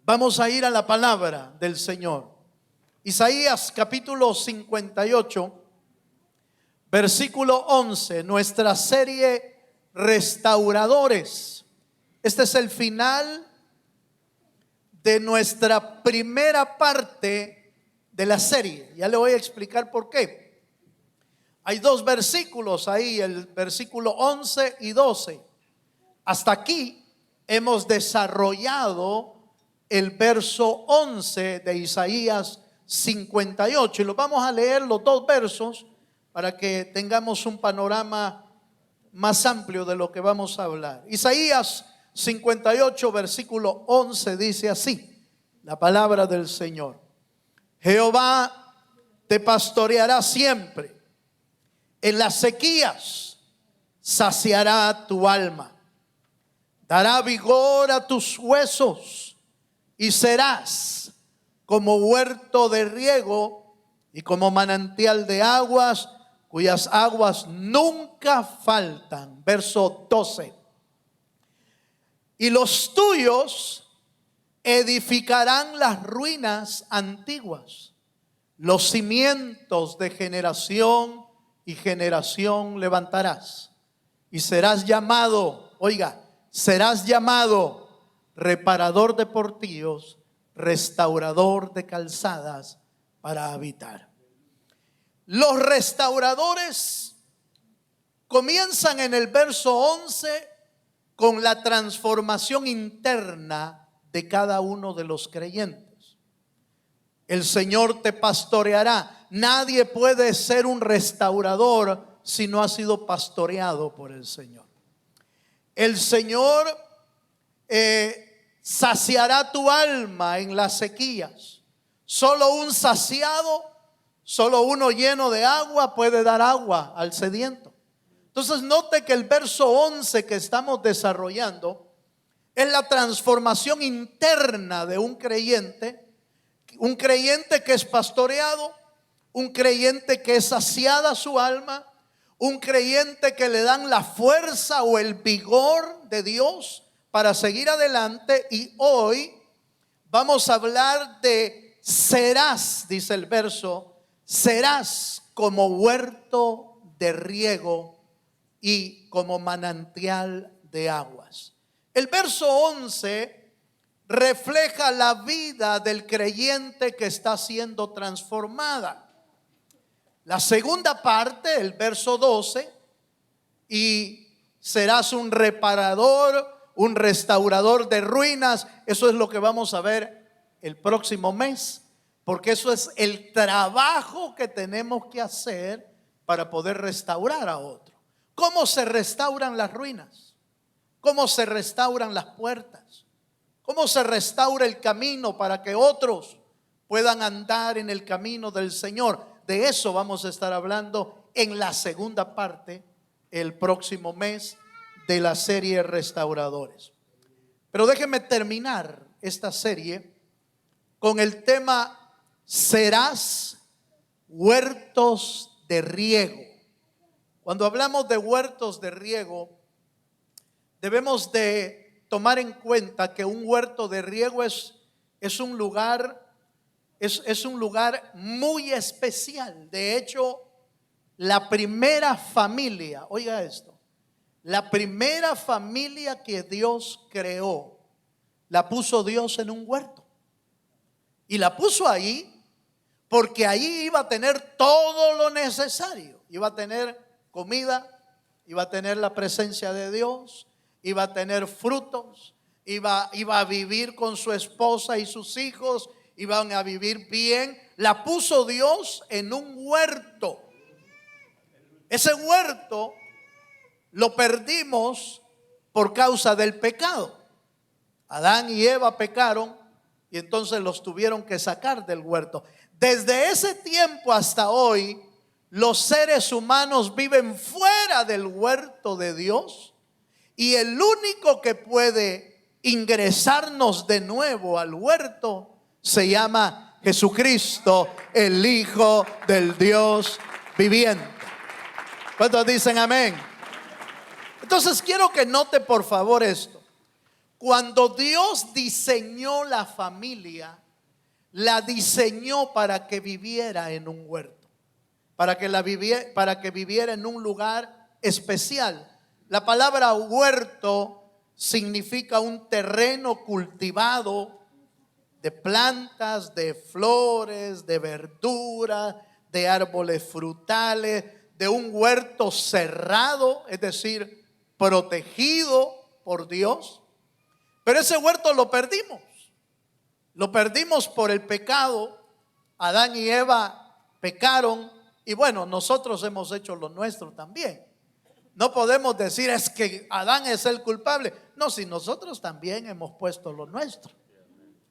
Vamos a ir a la palabra del Señor. Isaías capítulo 58, versículo 11, nuestra serie Restauradores. Este es el final de nuestra primera parte de la serie. Ya le voy a explicar por qué. Hay dos versículos ahí, el versículo 11 y 12. Hasta aquí hemos desarrollado el verso 11 de Isaías 58 y lo vamos a leer los dos versos para que tengamos un panorama más amplio de lo que vamos a hablar. Isaías 58 versículo 11 dice así, la palabra del Señor: Jehová te pastoreará siempre, en las sequías saciará tu alma, dará vigor a tus huesos y serás como huerto de riego y como manantial de aguas, cuyas aguas nunca faltan. Verso 12. Y los tuyos edificarán las ruinas antiguas, los cimientos de generación y generación levantarás. Y serás llamado, oiga, serás llamado reparador de portillos, restaurador de calzadas para habitar. Los restauradores comienzan en el verso 11 con la transformación interna de cada uno de los creyentes. El Señor te pastoreará. Nadie puede ser un restaurador si no ha sido pastoreado por el Señor. El Señor saciará tu alma en las sequías. Solo un saciado, solo uno lleno de agua puede dar agua al sediento. Entonces note que el verso 11 que estamos desarrollando es la transformación interna de un creyente que es pastoreado, un creyente que es saciada su alma, un creyente que le dan la fuerza o el vigor de Dios para seguir adelante. Y hoy vamos a hablar de serás, dice el verso, serás como huerto de riego y como manantial de aguas. El verso 11 refleja la vida del creyente que está siendo transformada. La segunda parte, el verso 12, y serás un reparador, un restaurador de ruinas. Eso es lo que vamos a ver el próximo mes, porque eso es el trabajo que tenemos que hacer para poder restaurar a otro. ¿Cómo se restauran las ruinas? ¿Cómo se restauran las puertas? ¿Cómo se restaura el camino para que otros puedan andar en el camino del Señor? De eso vamos a estar hablando en la segunda parte el próximo mes de la serie Restauradores. Pero déjenme terminar esta serie con el tema serás huertos de riego. Cuando hablamos de huertos de riego, debemos de tomar en cuenta que un huerto de riego es un lugar muy especial. De hecho, la primera familia, oiga esto, la primera familia que Dios creó, la puso Dios en un huerto. Y la puso ahí porque ahí iba a tener todo lo necesario. Iba a tener comida, iba a tener la presencia de Dios, iba a tener frutos, iba a vivir con su esposa y sus hijos, iban a vivir bien. La puso Dios en un huerto. Ese huerto lo perdimos por causa del pecado. Adán y Eva pecaron y entonces los tuvieron que sacar del huerto. Desde ese tiempo hasta hoy, los seres humanos viven fuera del huerto de Dios, y el único que puede ingresarnos de nuevo al huerto se llama Jesucristo, el Hijo del Dios viviente. ¿Cuántos dicen amén? Entonces quiero que note por favor esto. Cuando Dios diseñó la familia, la diseñó para que viviera en un huerto, para que viviera en un lugar especial. La palabra huerto significa un terreno cultivado de plantas, de flores, de verduras, de árboles frutales, de un huerto cerrado, es decir, protegido por Dios. Pero ese huerto lo perdimos. Lo perdimos por el pecado. Adán y Eva pecaron y bueno, nosotros hemos hecho lo nuestro también. No podemos decir es que Adán es el culpable. No, si nosotros también hemos puesto lo nuestro.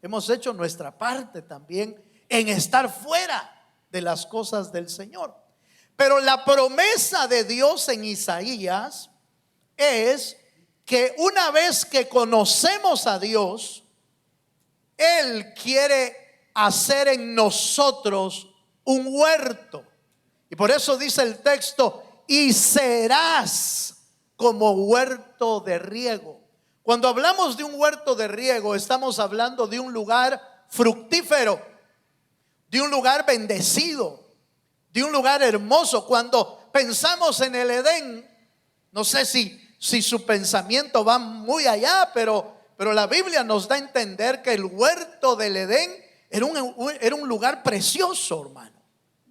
Hemos hecho nuestra parte también en estar fuera de las cosas del Señor. Pero la promesa de Dios en Isaías es que una vez que conocemos a Dios, Él quiere hacer en nosotros un huerto. Y por eso dice el texto, y serás como huerto de riego. Cuando hablamos de un huerto de riego, estamos hablando de un lugar fructífero, de un lugar bendecido, de un lugar hermoso. Cuando pensamos en el Edén, no sé si su pensamiento va muy allá, pero la Biblia nos da a entender que el huerto del Edén era un lugar precioso, hermano.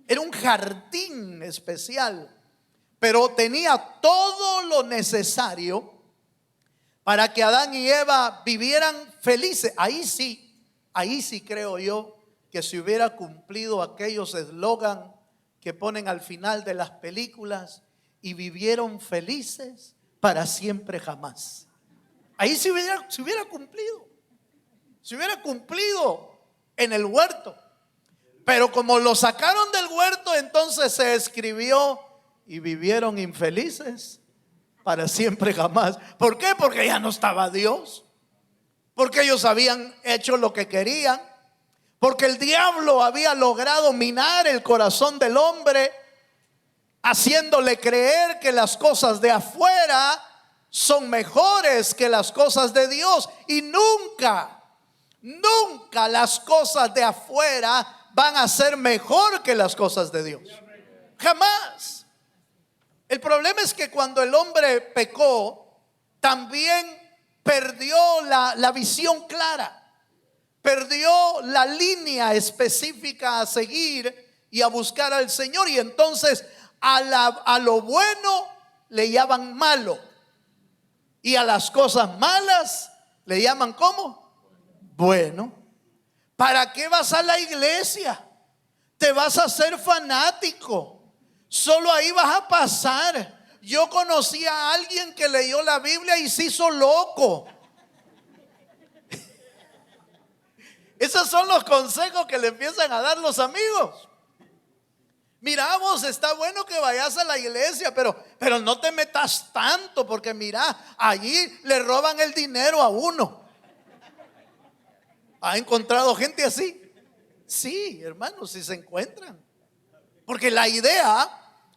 Era un jardín especial, pero tenía todo lo necesario para que Adán y Eva vivieran felices. Ahí sí creo yo que se hubiera cumplido aquellos eslogan que ponen al final de las películas: y vivieron felices para siempre jamás. Ahí se hubiera cumplido en el huerto. Pero como lo sacaron del huerto, entonces se escribió: y vivieron infelices para siempre jamás. ¿Por qué? Porque ya no estaba Dios, porque ellos habían hecho lo que querían, porque el diablo había logrado minar el corazón del hombre, haciéndole creer que las cosas de afuera son mejores que las cosas de Dios. Y nunca las cosas de afuera van a ser mejor que las cosas de Dios. Jamás. El problema es que cuando el hombre pecó, también perdió la visión clara, perdió la línea específica a seguir y a buscar al Señor. Y entonces a lo bueno le llaman malo, y a las cosas malas le llaman ¿cómo? Bueno. ¿Para qué vas a la iglesia? Te vas a hacer fanático. Solo ahí vas a pasar. Yo conocí a alguien que leyó la Biblia y se hizo loco. Esos son los consejos que le empiezan a dar los amigos. Mira, vos, está bueno que vayas a la iglesia, pero no te metas tanto, porque mira, allí le roban el dinero a uno. ¿Ha encontrado gente así? Sí, hermanos, si se encuentran. Porque la idea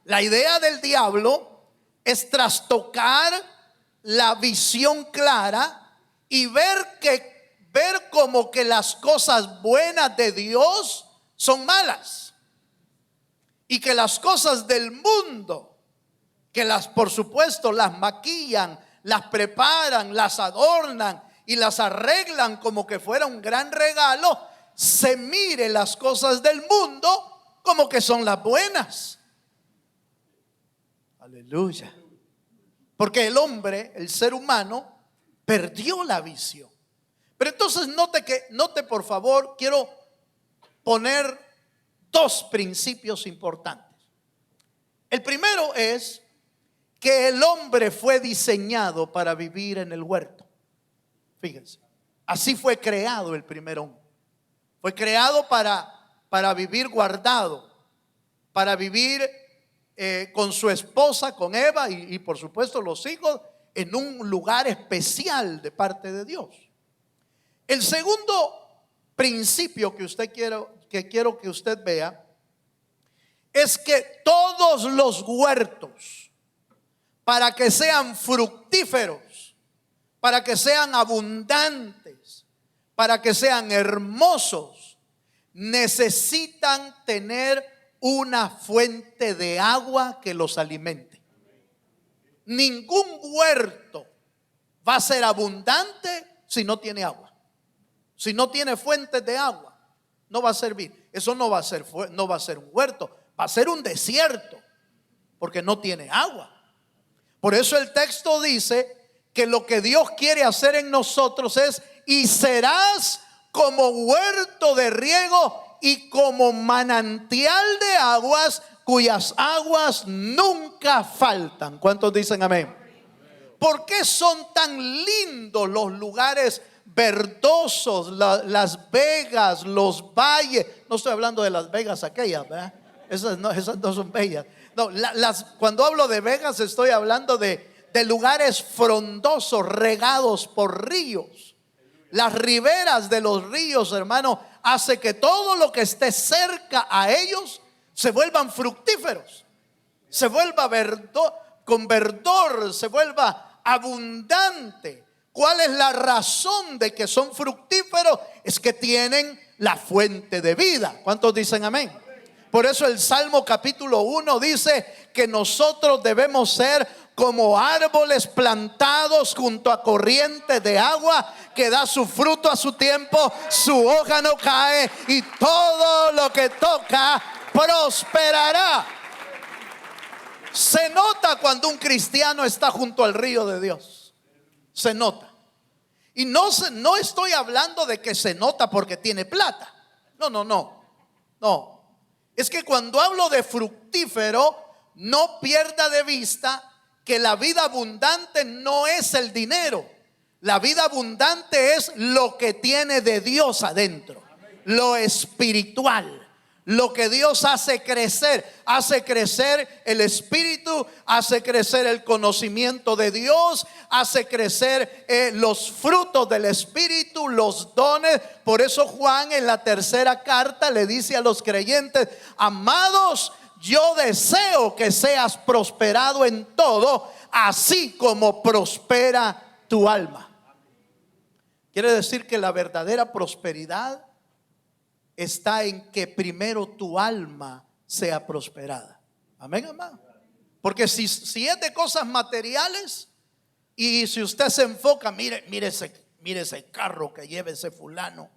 del diablo es trastocar la visión clara y ver como que las cosas buenas de Dios son malas, y que las cosas del mundo, que por supuesto las maquillan, las preparan, las adornan y las arreglan como que fuera un gran regalo, se mire las cosas del mundo como que son las buenas. Aleluya. Porque el hombre, el ser humano, perdió la visión. Pero entonces note por favor, quiero poner dos principios importantes. El primero es que el hombre fue diseñado para vivir en el huerto. Fíjense, así fue creado el primer hombre. Fue creado para vivir guardado, para vivir con su esposa, con Eva y por supuesto los hijos, en un lugar especial de parte de Dios. El segundo principio que quiero que usted vea es que todos los huertos, para que sean fructíferos, para que sean abundantes, para que sean hermosos, necesitan tener una fuente de agua que los alimente. Ningún huerto va a ser abundante si no tiene agua. Si no tiene fuentes de agua, no va a servir. Eso no va a ser un huerto, va a ser un desierto, porque no tiene agua. Por eso el texto dice que lo que Dios quiere hacer en nosotros es: y serás como huerto de riego y como manantial de aguas, cuyas aguas nunca faltan. ¿Cuántos dicen amén? ¿Por qué son tan lindos los lugares verdosos, las vegas, los valles? No estoy hablando de las vegas aquellas, ¿verdad? Esas no son bellas. No, cuando hablo de vegas estoy hablando de lugares frondosos, regados por ríos. Las riberas de los ríos, hermano, hace que todo lo que esté cerca a ellos se vuelvan fructíferos, se vuelva con verdor, se vuelva abundante. ¿Cuál es la razón de que son fructíferos? Es que tienen la fuente de vida. ¿Cuántos dicen amén? Por eso el Salmo capítulo 1 dice que nosotros debemos ser como árboles plantados junto a corrientes de agua, que da su fruto a su tiempo, su hoja no cae y todo lo que toca prosperará. Se nota cuando un cristiano está junto al río de Dios. Se nota. Y no estoy hablando de que se nota porque tiene plata. No. Es que cuando hablo de fructífero, no pierda de vista que la vida abundante no es el dinero. La vida abundante es lo que tiene de Dios adentro, lo espiritual. Lo que Dios hace crecer el espíritu, hace crecer el conocimiento de Dios, hace crecer los frutos del espíritu, los dones. Por eso Juan en la tercera carta le dice a los creyentes: amados, yo deseo que seas prosperado en todo, así como prospera tu alma. Quiere decir que la verdadera prosperidad está en que primero tu alma sea prosperada. Amén, amado. Porque si es de cosas materiales, y si usted se enfoca, mire ese carro que lleva ese fulano,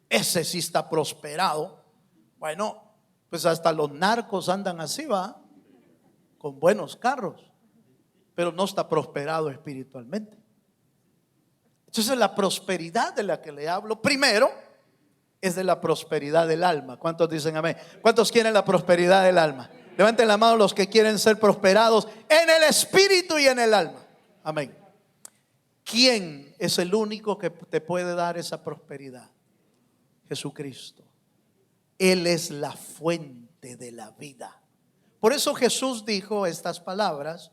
ese sí está prosperado. Bueno, pues hasta los narcos andan así, va, con buenos carros, pero no está prosperado espiritualmente. Entonces la prosperidad de la que le hablo primero es de la prosperidad del alma. ¿Cuántos dicen amén? ¿Cuántos quieren la prosperidad del alma? Levanten la mano los que quieren ser prosperados en el espíritu y en el alma. Amén. ¿Quién es el único que te puede dar esa prosperidad? Jesucristo. Él es la fuente de la vida. Por eso Jesús dijo estas palabras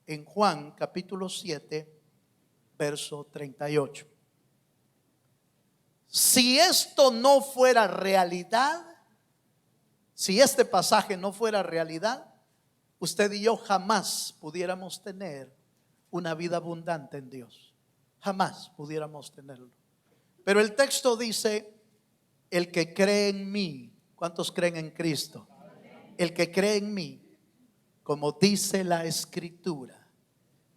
en Juan capítulo 7, verso 38. Si esto no fuera realidad, si este pasaje no fuera realidad, usted y yo jamás pudiéramos tener una vida abundante en Dios. Jamás pudiéramos tenerlo. Pero el texto dice: el que cree en mí. ¿Cuántos creen en Cristo? El que cree en mí, como dice la Escritura,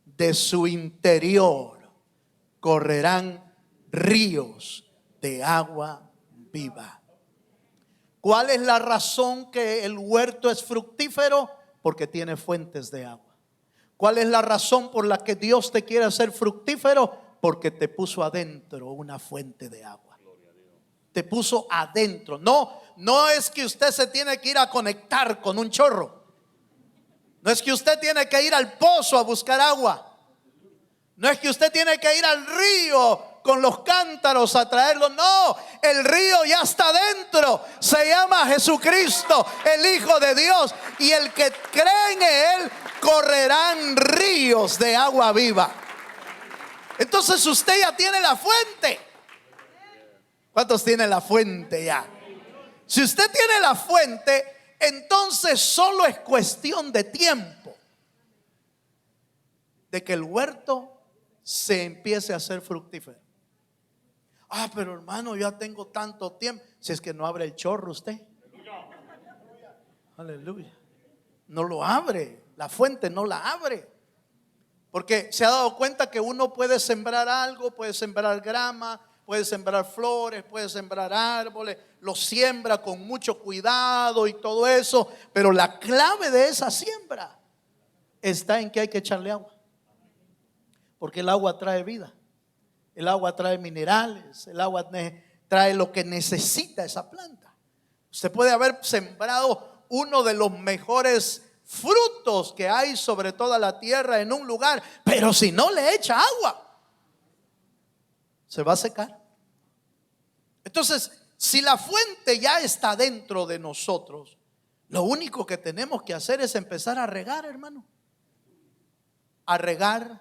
de su interior correrán ríos de agua viva. ¿Cuál es la razón que el huerto es fructífero? Porque tiene fuentes de agua. ¿Cuál es la razón por la que Dios te quiere hacer fructífero? Porque te puso adentro una fuente de agua. Te puso adentro. No es que usted se tiene que ir a conectar con un chorro. No es que usted tiene que ir al pozo a buscar agua. No es que usted tiene que ir al río con los cántaros a traerlo. No, el río ya está dentro. Se llama Jesucristo, el Hijo de Dios. Y el que cree en Él, correrán ríos de agua viva. Entonces usted ya tiene la fuente. ¿Cuántos tienen la fuente ya? Si usted tiene la fuente, entonces solo es cuestión de tiempo de que el huerto se empiece a ser fructífero. Ah, pero hermano, ya tengo tanto tiempo. Si es que no abre el chorro usted. Aleluya. No lo abre, la fuente no la abre. Porque se ha dado cuenta que uno puede sembrar algo, puede sembrar grama, puede sembrar flores, puede sembrar árboles, lo siembra con mucho cuidado y todo eso, pero la clave de esa siembra está en que hay que echarle agua. Porque el agua trae vida, el agua trae minerales, el agua trae lo que necesita esa planta. Usted puede haber sembrado uno de los mejores frutos que hay sobre toda la tierra en un lugar, pero si no le echa agua, se va a secar. Entonces, si la fuente ya está dentro de nosotros, lo único que tenemos que hacer es empezar a regar, hermano. A regar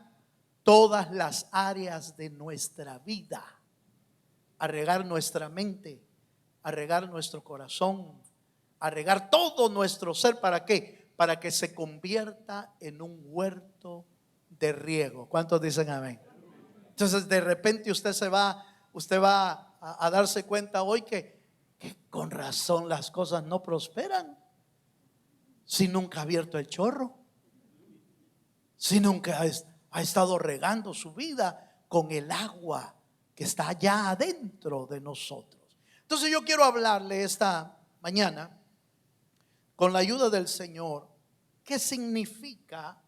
todas las áreas de nuestra vida. A regar nuestra mente, a regar nuestro corazón, a regar todo nuestro ser. ¿Para qué? Para que se convierta en un huerto de riego. ¿Cuántos dicen amén? Entonces de repente usted va a darse cuenta hoy que con razón las cosas no prosperan. Si nunca ha abierto el chorro, si nunca ha estado regando su vida con el agua que está allá adentro de nosotros. Entonces yo quiero hablarle esta mañana, con la ayuda del Señor, ¿qué significa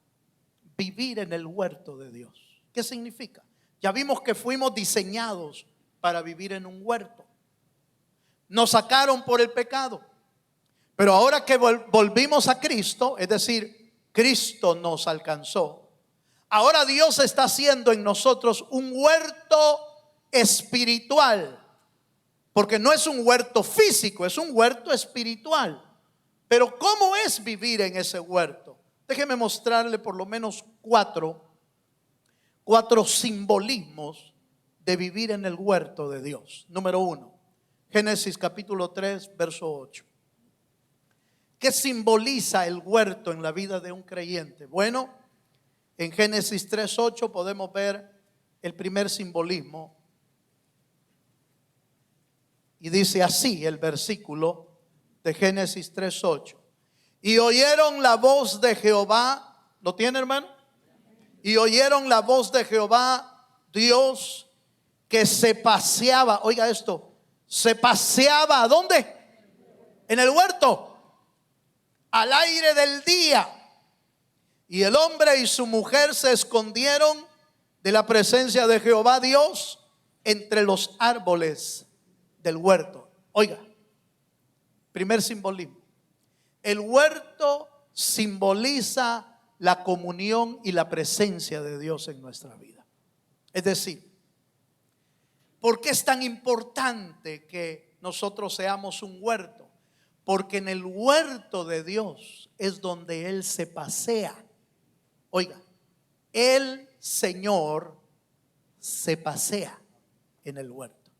vivir en el huerto de Dios? ¿Qué significa? Ya vimos que fuimos diseñados para vivir en un huerto. Nos sacaron por el pecado, pero ahora que volvimos a Cristo, es decir, Cristo nos alcanzó, ahora Dios está haciendo en nosotros un huerto espiritual, porque no es un huerto físico, es un huerto espiritual. Pero ¿cómo es vivir en ese huerto? Déjeme mostrarle por lo menos cuatro simbolismos de vivir en el huerto de Dios. Número 1, Génesis capítulo 3, verso 8. ¿Qué simboliza el huerto en la vida de un creyente? Bueno, en Génesis 3:8 podemos ver el primer simbolismo. Y dice así el versículo de Génesis 3:8. Y oyeron la voz de Jehová. ¿Lo tiene, hermano? Y oyeron la voz de Jehová, Dios, que se paseaba. Oiga esto, se paseaba ¿a dónde? En el huerto, al aire del día. Y el hombre y su mujer se escondieron de la presencia de Jehová Dios entre los árboles del huerto. Oiga, primer simbolismo. El huerto simboliza la comunión y la presencia de Dios en nuestra vida. Es decir, ¿por qué es tan importante que nosotros seamos un huerto? Porque en el huerto de Dios es donde Él se pasea. Oiga, el Señor se pasea en el huerto.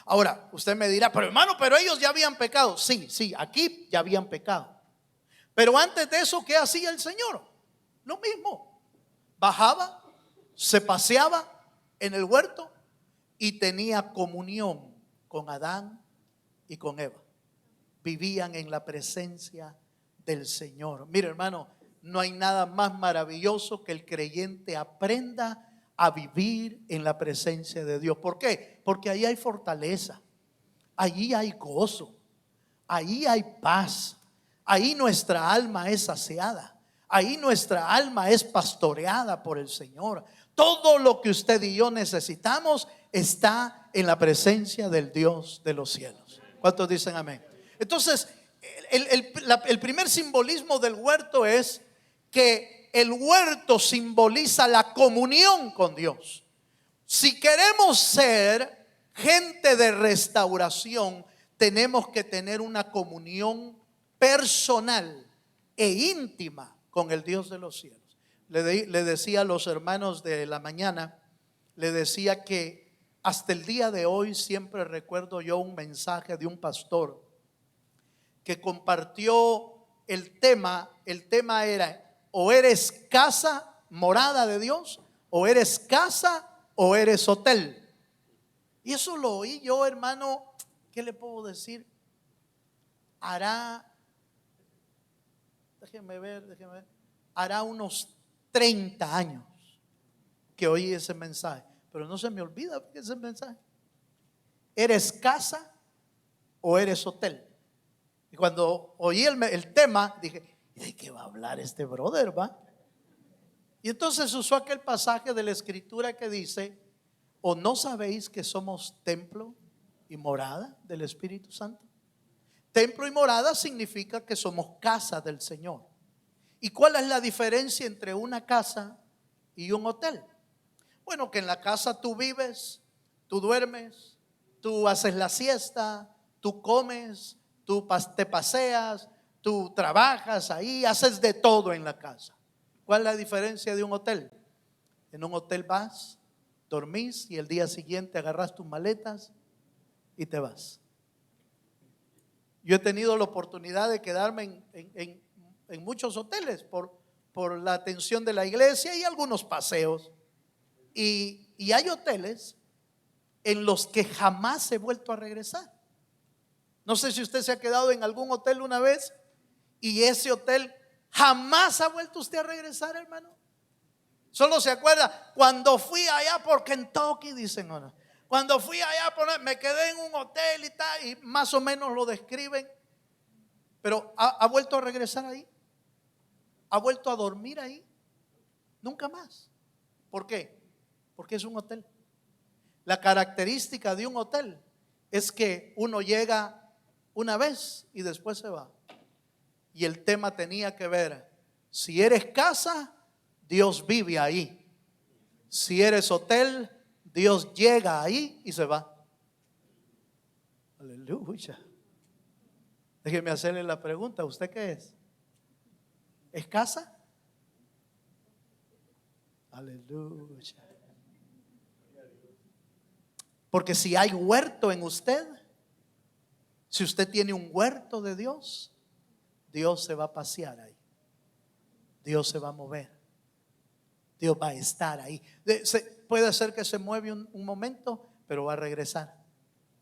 Ahora, usted me dirá, pero hermano, pero ellos ya habían pecado. Sí, aquí ya habían pecado. Pero antes de eso, ¿qué hacía el Señor? Lo mismo. Bajaba, se paseaba en el huerto y tenía comunión con Adán y con Eva. Vivían en la presencia del Señor. Mire, hermano, no hay nada más maravilloso que el creyente aprenda a vivir en la presencia de Dios. ¿Por qué? Porque ahí hay fortaleza, allí hay gozo, ahí hay paz, ahí nuestra alma es saciada, ahí nuestra alma es pastoreada por el Señor. Todo lo que usted y yo necesitamos está en la presencia del Dios de los cielos. ¿Cuántos dicen amén? Entonces, el primer simbolismo del huerto es que el huerto simboliza la comunión con Dios. Si queremos ser gente de restauración, tenemos que tener una comunión personal e íntima con el Dios de los cielos. Le decía a los hermanos de la mañana, le decía que hasta el día de hoy siempre recuerdo yo un mensaje de un pastor que compartió el tema era: o eres casa, morada de Dios, o eres casa o eres hotel. Y eso lo oí yo, hermano. ¿Qué le puedo decir? Déjeme ver, hará unos 30 años que oí ese mensaje, pero no se me olvida ese mensaje. ¿Eres casa o eres hotel? Y cuando oí el tema, dije, ¿de qué va a hablar este brother, va? Y entonces usó aquel pasaje de la escritura que dice: ¿o no sabéis que somos templo y morada del Espíritu Santo? Templo y morada significa que somos casa del Señor. ¿Y cuál es la diferencia entre una casa y un hotel? Bueno, que en la casa tú vives, tú duermes, tú haces la siesta, tú comes, tú te paseas, tú trabajas ahí, haces de todo en la casa. ¿Cuál es la diferencia de un hotel? En un hotel vas, dormís y el día siguiente agarras tus maletas y te vas. Yo he tenido la oportunidad de quedarme en muchos hoteles por la atención de la iglesia y algunos paseos. Y hay hoteles en los que jamás he vuelto a regresar. No sé si usted se ha quedado en algún hotel una vez y ese hotel jamás ha vuelto usted a regresar, hermano. Solo se acuerda cuando fui allá por Kentucky, dicen ahora. Cuando fui allá, me quedé en un hotel y tal, y más o menos lo describen. Pero ¿ha vuelto a regresar ahí? ¿Ha vuelto a dormir ahí? Nunca más. ¿Por qué? Porque es un hotel. La característica de un hotel es que uno llega una vez y después se va. Y el tema tenía que ver: si eres casa, Dios vive ahí. Si eres hotel, Dios llega ahí y se va. Aleluya. Déjeme hacerle la pregunta: ¿usted qué es? ¿Es casa? Aleluya. Porque si hay huerto en usted, si usted tiene un huerto de Dios, Dios se va a pasear ahí. Dios se va a mover. Dios va a estar ahí. Puede ser que se mueve un momento, pero va a regresar,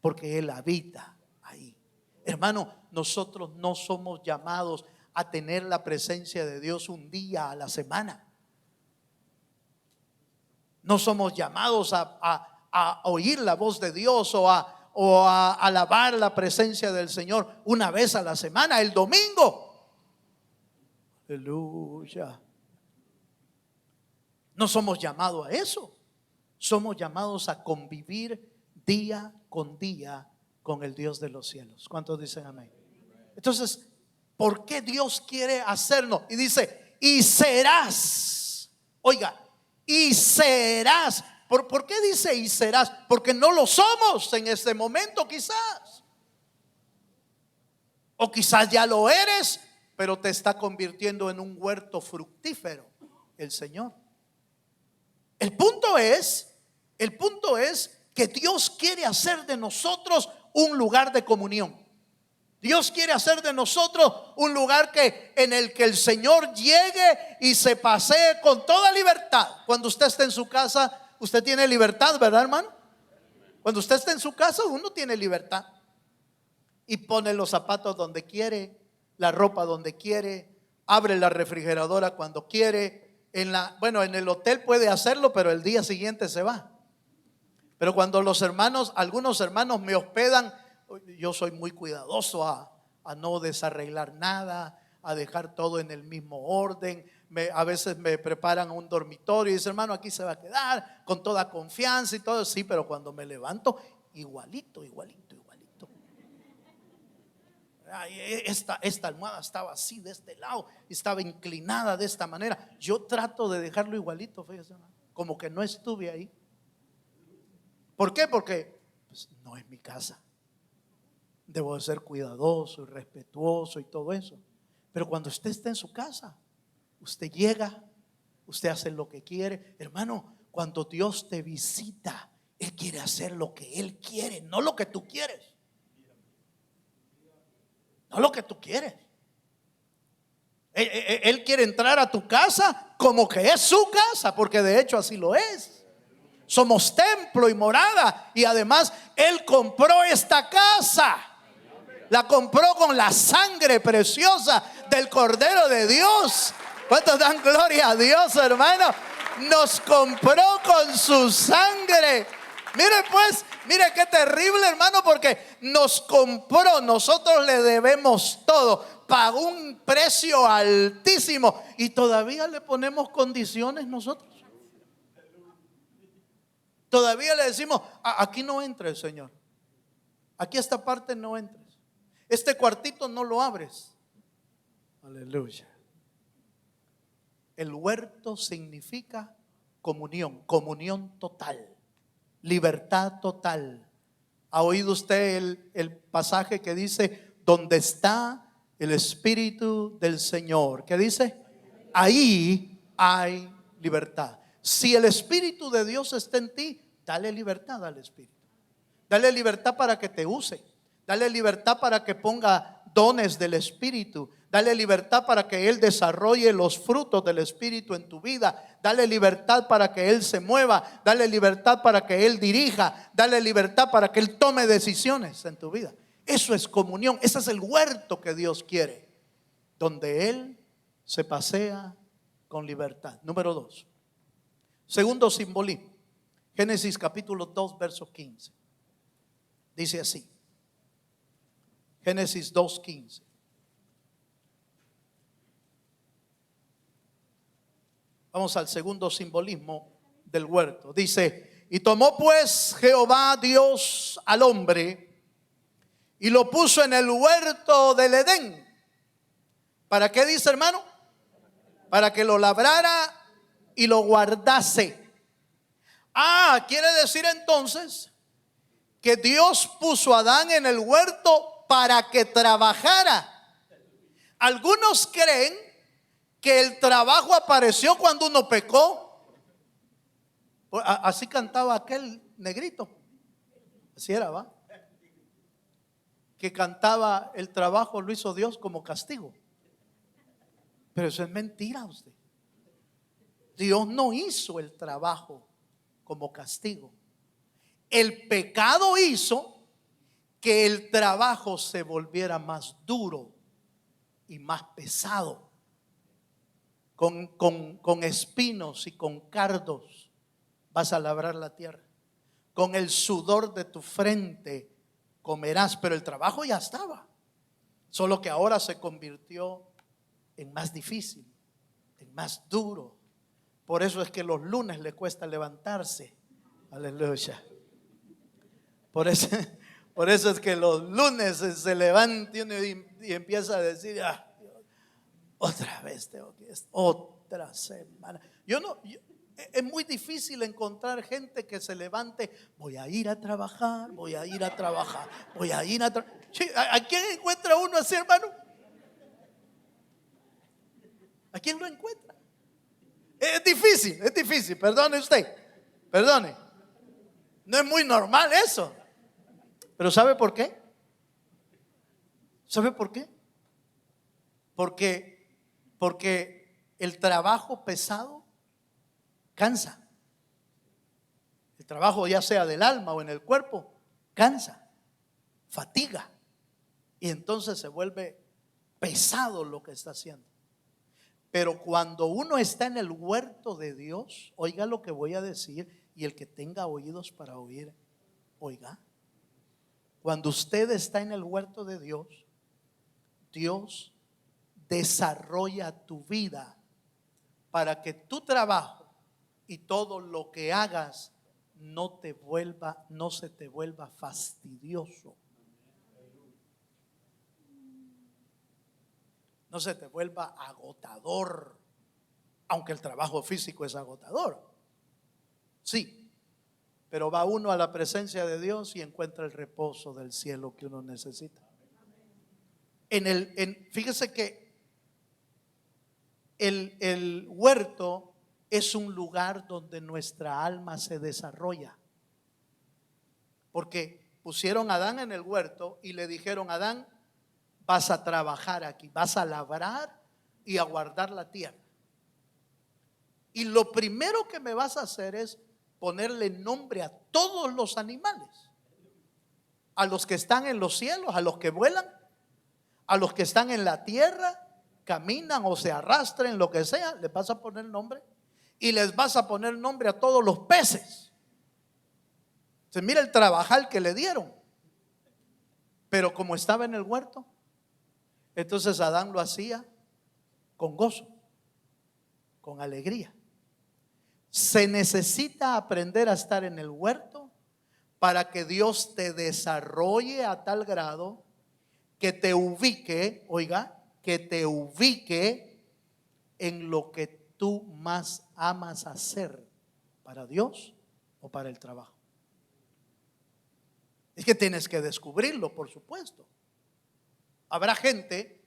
porque Él habita ahí. Hermano, nosotros no somos llamados a tener la presencia de Dios un día a la semana. No somos llamados a oír la voz de Dios o a alabar la presencia del Señor una vez a la semana, el domingo. Aleluya. No somos llamados a eso. Somos llamados a convivir día con día con el Dios de los cielos. ¿Cuántos dicen amén? Entonces, ¿por qué Dios quiere hacernos? Y dice: y serás. Oiga, y serás. ¿Por qué dice y serás? Porque no lo somos en este momento, quizás. O quizás ya lo eres, pero te está convirtiendo en un huerto fructífero el Señor. El punto es que Dios quiere hacer de nosotros un lugar de comunión. Dios quiere hacer de nosotros un lugar en el que el Señor llegue y se pasee con toda libertad. Cuando usted esté en su casa, usted tiene libertad, ¿verdad, hermano? Cuando usted está en su casa, uno tiene libertad. Y pone los zapatos donde quiere, la ropa donde quiere, abre la refrigeradora cuando quiere. En el hotel puede hacerlo, pero el día siguiente se va. Pero cuando algunos hermanos me hospedan, yo soy muy cuidadoso a no desarreglar nada, a dejar todo en el mismo orden. A veces me preparan un dormitorio y dicen: hermano, aquí se va a quedar con toda confianza y todo. Sí, pero cuando me levanto, igualito. Esta almohada estaba así de este lado, estaba inclinada de esta manera. Yo trato de dejarlo igualito, fíjese, como que no estuve ahí. ¿Por qué? Porque no es mi casa. Debo de ser cuidadoso y respetuoso y todo eso. Pero cuando usted está en su casa, usted llega, usted hace lo que quiere. Hermano, cuando Dios te visita, Él quiere hacer lo que Él quiere, no lo que tú quieres. No lo que tú quieres. Él quiere entrar a tu casa como que es su casa, porque de hecho así lo es. Somos templo y morada, y además Él compró esta casa. La compró con la sangre preciosa del Cordero de Dios. ¿Cuántos dan gloria a Dios, hermano? Nos compró con su sangre. Mire pues, mire qué terrible, hermano, porque nos compró. Nosotros le debemos todo. Pagó un precio altísimo y todavía le ponemos condiciones nosotros. Todavía le decimos: aquí no entres, Señor. Aquí esta parte no entres. Este cuartito no lo abres. Aleluya. El huerto significa comunión, comunión total, libertad total. ¿Ha oído usted el pasaje que dice: donde está el Espíritu del Señor? ¿Qué dice? Ahí hay libertad. Si el Espíritu de Dios está en ti, dale libertad al Espíritu. Dale libertad para que te use. Dale libertad para que ponga dones del Espíritu. Dale libertad para que Él desarrolle los frutos del Espíritu en tu vida. Dale libertad para que Él se mueva. Dale libertad para que Él dirija. Dale libertad para que Él tome decisiones en tu vida. Eso es comunión. Ese es el huerto que Dios quiere, donde Él se pasea con libertad. Número 2. Segundo simbolismo. Génesis capítulo 2, verso 15. Dice así. Génesis 2:15. Vamos al segundo simbolismo del huerto. Dice: y tomó pues Jehová Dios al hombre y lo puso en el huerto del Edén. ¿Para qué dice, hermano? Para que lo labrara y lo guardase. Quiere decir entonces que Dios puso a Adán en el huerto para que trabajara. Algunos creen que el trabajo apareció cuando uno pecó. Así cantaba aquel negrito. Así era, ¿va? Que cantaba: el trabajo lo hizo Dios como castigo. Pero eso es mentira, usted. Dios no hizo el trabajo como castigo. El pecado hizo que el trabajo se volviera más duro y más pesado, con espinos y con cardos vas a labrar la tierra, con el sudor de tu frente comerás. Pero el trabajo ya estaba, solo que ahora se convirtió en más difícil, en más duro. Por eso es que los lunes le cuesta levantarse. Aleluya. Por eso es que los lunes se levanta y empieza a decir: otra vez tengo que, otra semana. Es muy difícil encontrar gente que se levante: voy a ir a trabajar, voy a ir a trabajar, voy a ir a trabajar. ¿A quién encuentra uno así, hermano? ¿A quién lo encuentra? Es difícil, perdone usted, perdone. No es muy normal eso. Pero ¿sabe por qué? ¿Sabe por qué? Porque el trabajo pesado cansa. El trabajo, ya sea del alma o en el cuerpo, cansa, fatiga. Y entonces se vuelve pesado lo que está haciendo. Pero cuando uno está en el huerto de Dios, oiga lo que voy a decir, y el que tenga oídos para oír, oiga. Cuando usted está en el huerto de Dios, Dios desarrolla tu vida para que tu trabajo y todo lo que hagas no se te vuelva fastidioso. No se te vuelva agotador, aunque el trabajo físico es agotador. Sí. Pero va uno a la presencia de Dios y encuentra el reposo del cielo que uno necesita. Fíjese que el huerto es un lugar donde nuestra alma se desarrolla. Porque pusieron a Adán en el huerto y le dijeron: Adán, vas a trabajar aquí, vas a labrar, y a guardar la tierra. Y lo primero que me vas a hacer es ponerle nombre a todos los animales, a los que están en los cielos, a los que vuelan, a los que están en la tierra, caminan o se arrastren, lo que sea, les vas a poner nombre. Y les vas a poner nombre a todos los peces. Se mira el trabajal que le dieron. Pero como estaba en el huerto, entonces Adán lo hacía con gozo, con alegría. Se necesita aprender a estar en el huerto para que Dios te desarrolle a tal grado que te ubique, oiga, que te ubique en lo que tú más amas hacer para Dios o para el trabajo. Es que tienes que descubrirlo, por supuesto. Habrá gente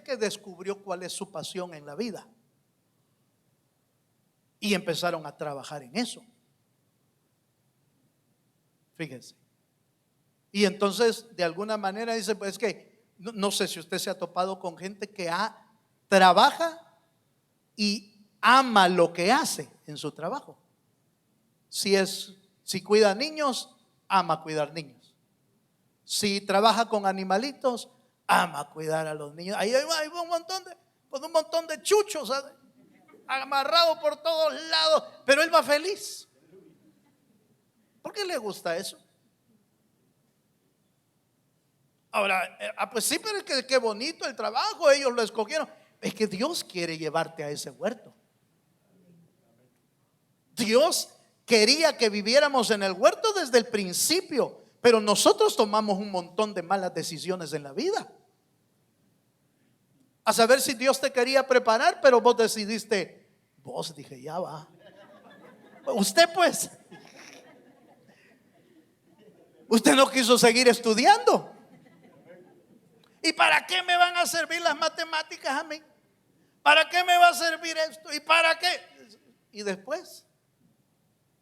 que descubrió cuál es su pasión en la vida y empezaron a trabajar en eso. Fíjense. Y entonces de alguna manera dice, pues es que no sé si usted se ha topado con gente que trabaja y ama lo que hace en su trabajo. Si cuida niños, ama cuidar niños. Si trabaja con animalitos, ama cuidar a los niños. Ahí hay un montón de chuchos amarrados por todos lados, pero él va feliz. ¿Por qué le gusta eso? Ahora, pues sí, pero es que qué bonito el trabajo, ellos lo escogieron. Es que Dios quiere llevarte a ese huerto. Dios quería que viviéramos en el huerto desde el principio, pero nosotros tomamos un montón de malas decisiones en la vida. A saber si Dios te quería preparar, pero vos decidiste, dije, ya va. Usted pues, usted no quiso seguir estudiando. ¿Y para qué me van a servir las matemáticas a mí? ¿Para qué me va a servir esto? ¿Y para qué? Y después,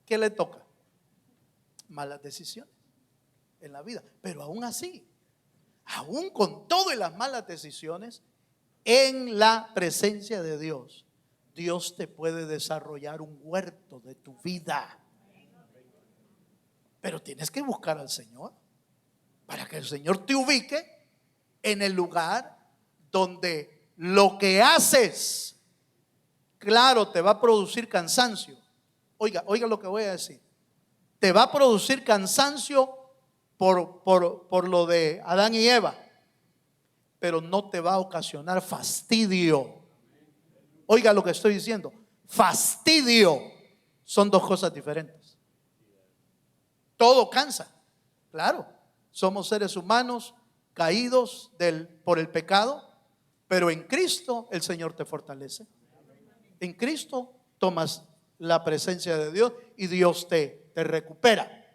¿qué le toca? Malas decisiones en la vida. Pero aún así, aún con todo y las malas decisiones, en la presencia de Dios, Dios te puede desarrollar un huerto de tu vida. Pero tienes que buscar al Señor para que el Señor te ubique en el lugar donde lo que haces, claro, te va a producir cansancio. Oiga lo que voy a decir. Te va a producir cansancio por lo de Adán y Eva, pero no te va a ocasionar fastidio. Oiga lo que estoy diciendo. Fastidio son dos cosas diferentes. Todo cansa, claro. Somos seres humanos caídos por el pecado, pero en Cristo el Señor te fortalece. En Cristo tomas la presencia de Dios y Dios te recupera.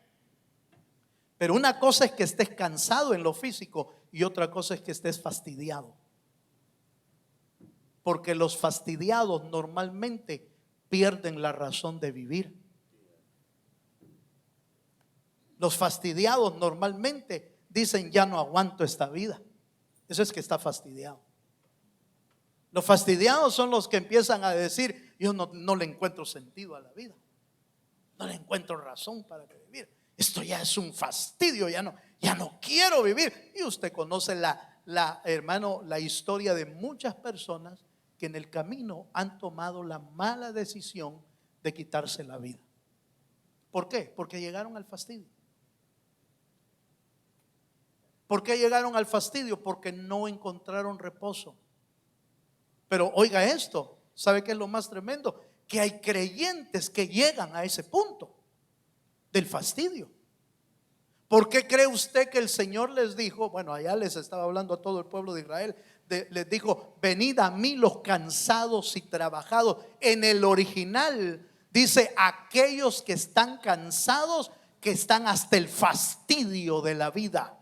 Pero una cosa es que estés cansado en lo físico y otra cosa es que estés fastidiado. Porque los fastidiados normalmente pierden la razón de vivir. Los fastidiados normalmente dicen, ya no aguanto esta vida. Eso es que está fastidiado. Los fastidiados son los que empiezan a decir, yo no le encuentro sentido a la vida, no le encuentro razón para vivir. Esto ya es un fastidio, ya no quiero vivir. Y usted conoce hermano, la historia de muchas personas que en el camino han tomado la mala decisión de quitarse la vida. ¿Por qué? Porque llegaron al fastidio. ¿Por qué llegaron al fastidio? Porque no encontraron reposo. Pero oiga esto, ¿sabe qué es lo más tremendo? Que hay creyentes que llegan a ese punto del fastidio. ¿Por qué cree usted que el Señor les dijo? Bueno, allá les estaba hablando a todo el pueblo de Israel, les dijo, venid a mí los cansados y trabajados. En el original dice, aquellos que están cansados, que están hasta el fastidio de la vida,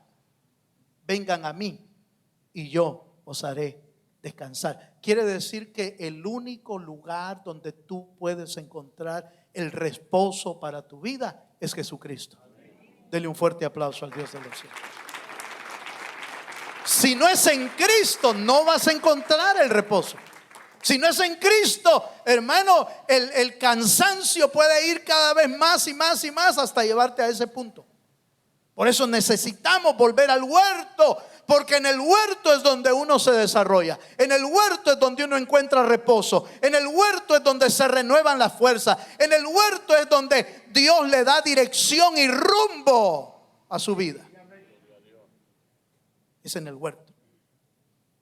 vengan a mí y yo os haré descansar. Quiere decir que el único lugar donde tú puedes encontrar el reposo para tu vida es Jesucristo. Dele un fuerte aplauso al Dios de los cielos. Si no es en Cristo, no vas a encontrar el reposo. Si no es en Cristo, hermano, el cansancio puede ir cada vez más y más y más hasta llevarte a ese punto. Por eso necesitamos volver al huerto, porque en el huerto es donde uno se desarrolla. En el huerto es donde uno encuentra reposo. En el huerto es donde se renuevan las fuerzas. En el huerto es donde Dios le da dirección y rumbo a su vida. Es en el huerto.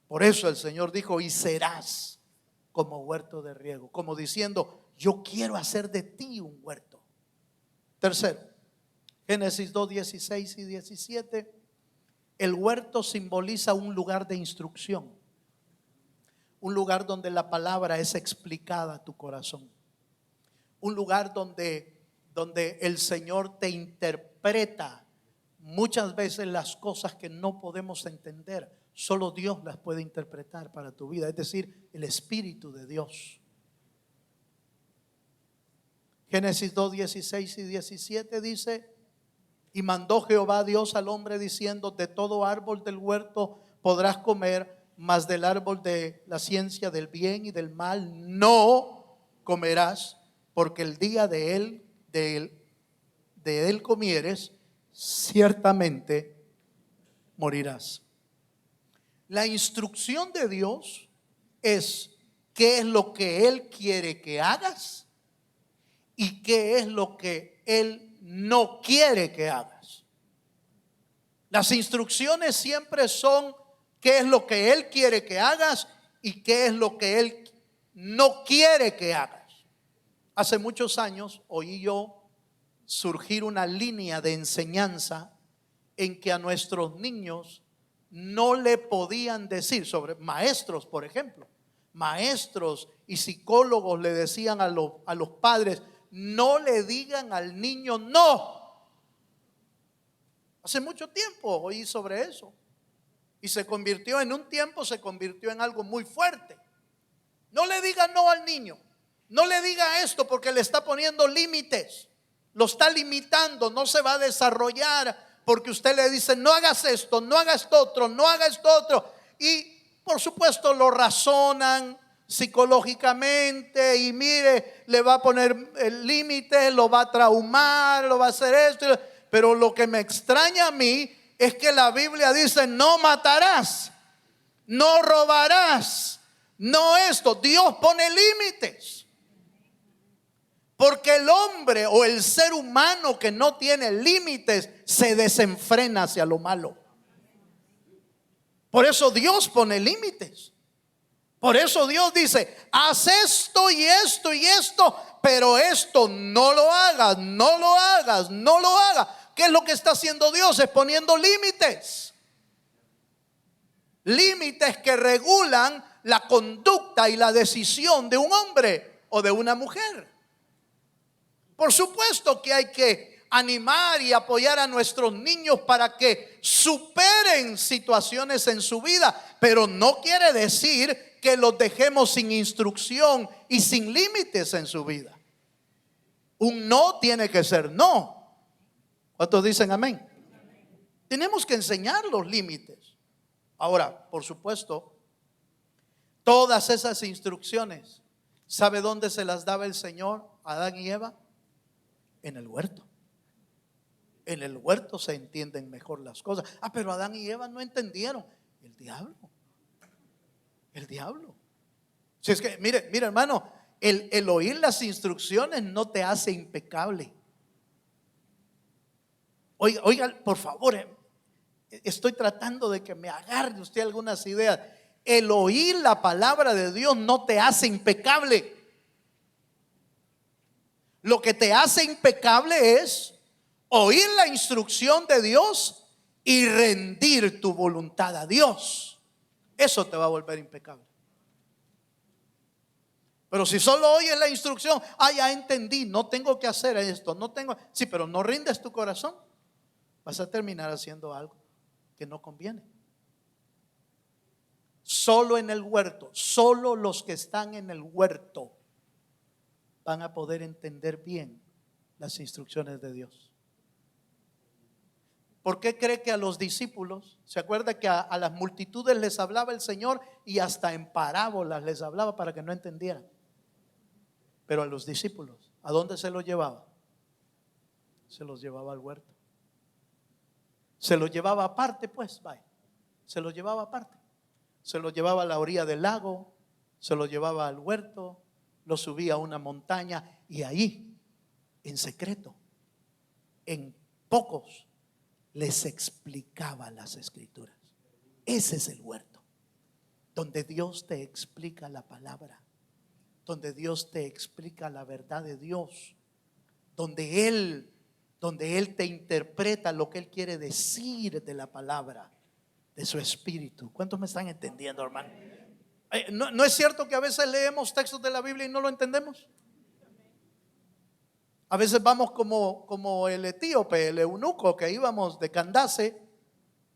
Por eso el Señor dijo: y serás como huerto de riego, como diciendo: yo quiero hacer de ti un huerto. Tercero, Génesis 2, 16 y 17. El huerto simboliza un lugar de instrucción, un lugar donde la palabra es explicada a tu corazón, un lugar donde el Señor te interpreta muchas veces las cosas que no podemos entender. Solo Dios las puede interpretar para tu vida, es decir, el Espíritu de Dios. Génesis 2, 16 y 17 dice: y mandó Jehová Dios al hombre diciendo: de todo árbol del huerto podrás comer, mas del árbol de la ciencia del bien y del mal no comerás, porque el día de él comieres, ciertamente morirás. La instrucción de Dios es qué es lo que Él quiere que hagas y qué es lo que Él no quiere que hagas. Las instrucciones siempre son qué es lo que Él quiere que hagas y qué es lo que Él no quiere que hagas. Hace muchos años oí yo surgir una línea de enseñanza en que a nuestros niños no le podían decir, sobre maestros, por ejemplo, maestros y psicólogos le decían a los padres: no le digan al niño no. Hace mucho tiempo oí sobre eso y se convirtió en algo muy fuerte. No le diga no al niño, no le diga esto, porque le está poniendo límites, lo está limitando, no se va a desarrollar porque usted le dice: no hagas esto, no hagas esto otro, no hagas esto otro. Y por supuesto lo razonan psicológicamente y mire, le va a poner el límite, lo va a traumar, lo va a hacer esto. Pero lo que me extraña a mí es que la Biblia dice: no matarás, no robarás, no esto. Dios pone límites. Porque el hombre o el ser humano que no tiene límites se desenfrena hacia lo malo. Por eso Dios pone límites. Por eso Dios dice: haz esto y esto y esto, pero esto no lo hagas, no lo hagas, no lo hagas. ¿Qué es lo que está haciendo Dios? Es poniendo límites. Límites que regulan la conducta y la decisión de un hombre o de una mujer. Por supuesto que hay que animar y apoyar a nuestros niños para que superen situaciones en su vida, pero no quiere decir que los dejemos sin instrucción y sin límites en su vida. Un no tiene que ser no. ¿Cuántos dicen amén? Tenemos que enseñar los límites. Ahora, por supuesto, todas esas instrucciones, ¿sabe dónde se las daba el Señor a Adán y Eva? En el huerto. En el huerto se entienden mejor las cosas. Pero Adán y Eva no entendieron. El diablo. Si es que, mire hermano, el oír las instrucciones no te hace impecable. Oiga, por favor, estoy tratando de que me agarre usted algunas ideas. El oír la palabra de Dios no te hace impecable. Lo que te hace impecable es oír la instrucción de Dios y rendir tu voluntad a Dios. Eso te va a volver impecable. Pero si solo oyes la instrucción: ya entendí, no tengo que hacer esto, sí, pero no rindes tu corazón, vas a terminar haciendo algo que no conviene. Solo en el huerto, solo los que están en el huerto van a poder entender bien las instrucciones de Dios. ¿Por qué cree que a los discípulos, se acuerda que a las multitudes les hablaba el Señor y hasta en parábolas les hablaba para que no entendieran? Pero a los discípulos, ¿a dónde se los llevaba? Se los llevaba al huerto. Se los llevaba aparte, pues, vaya. Se los llevaba aparte. Se los llevaba a la orilla del lago, se los llevaba al huerto, los subía a una montaña y ahí, en secreto, en pocos, les explicaba las escrituras. Ese es el huerto, donde Dios te explica la palabra, donde Dios te explica la verdad de Dios, donde Él te interpreta lo que Él quiere decir de la palabra, de su espíritu. ¿Cuántos me están entendiendo, hermano? ¿No es cierto que a veces leemos textos de la Biblia y no lo entendemos? A veces vamos como el etíope, el eunuco, que íbamos de Candace,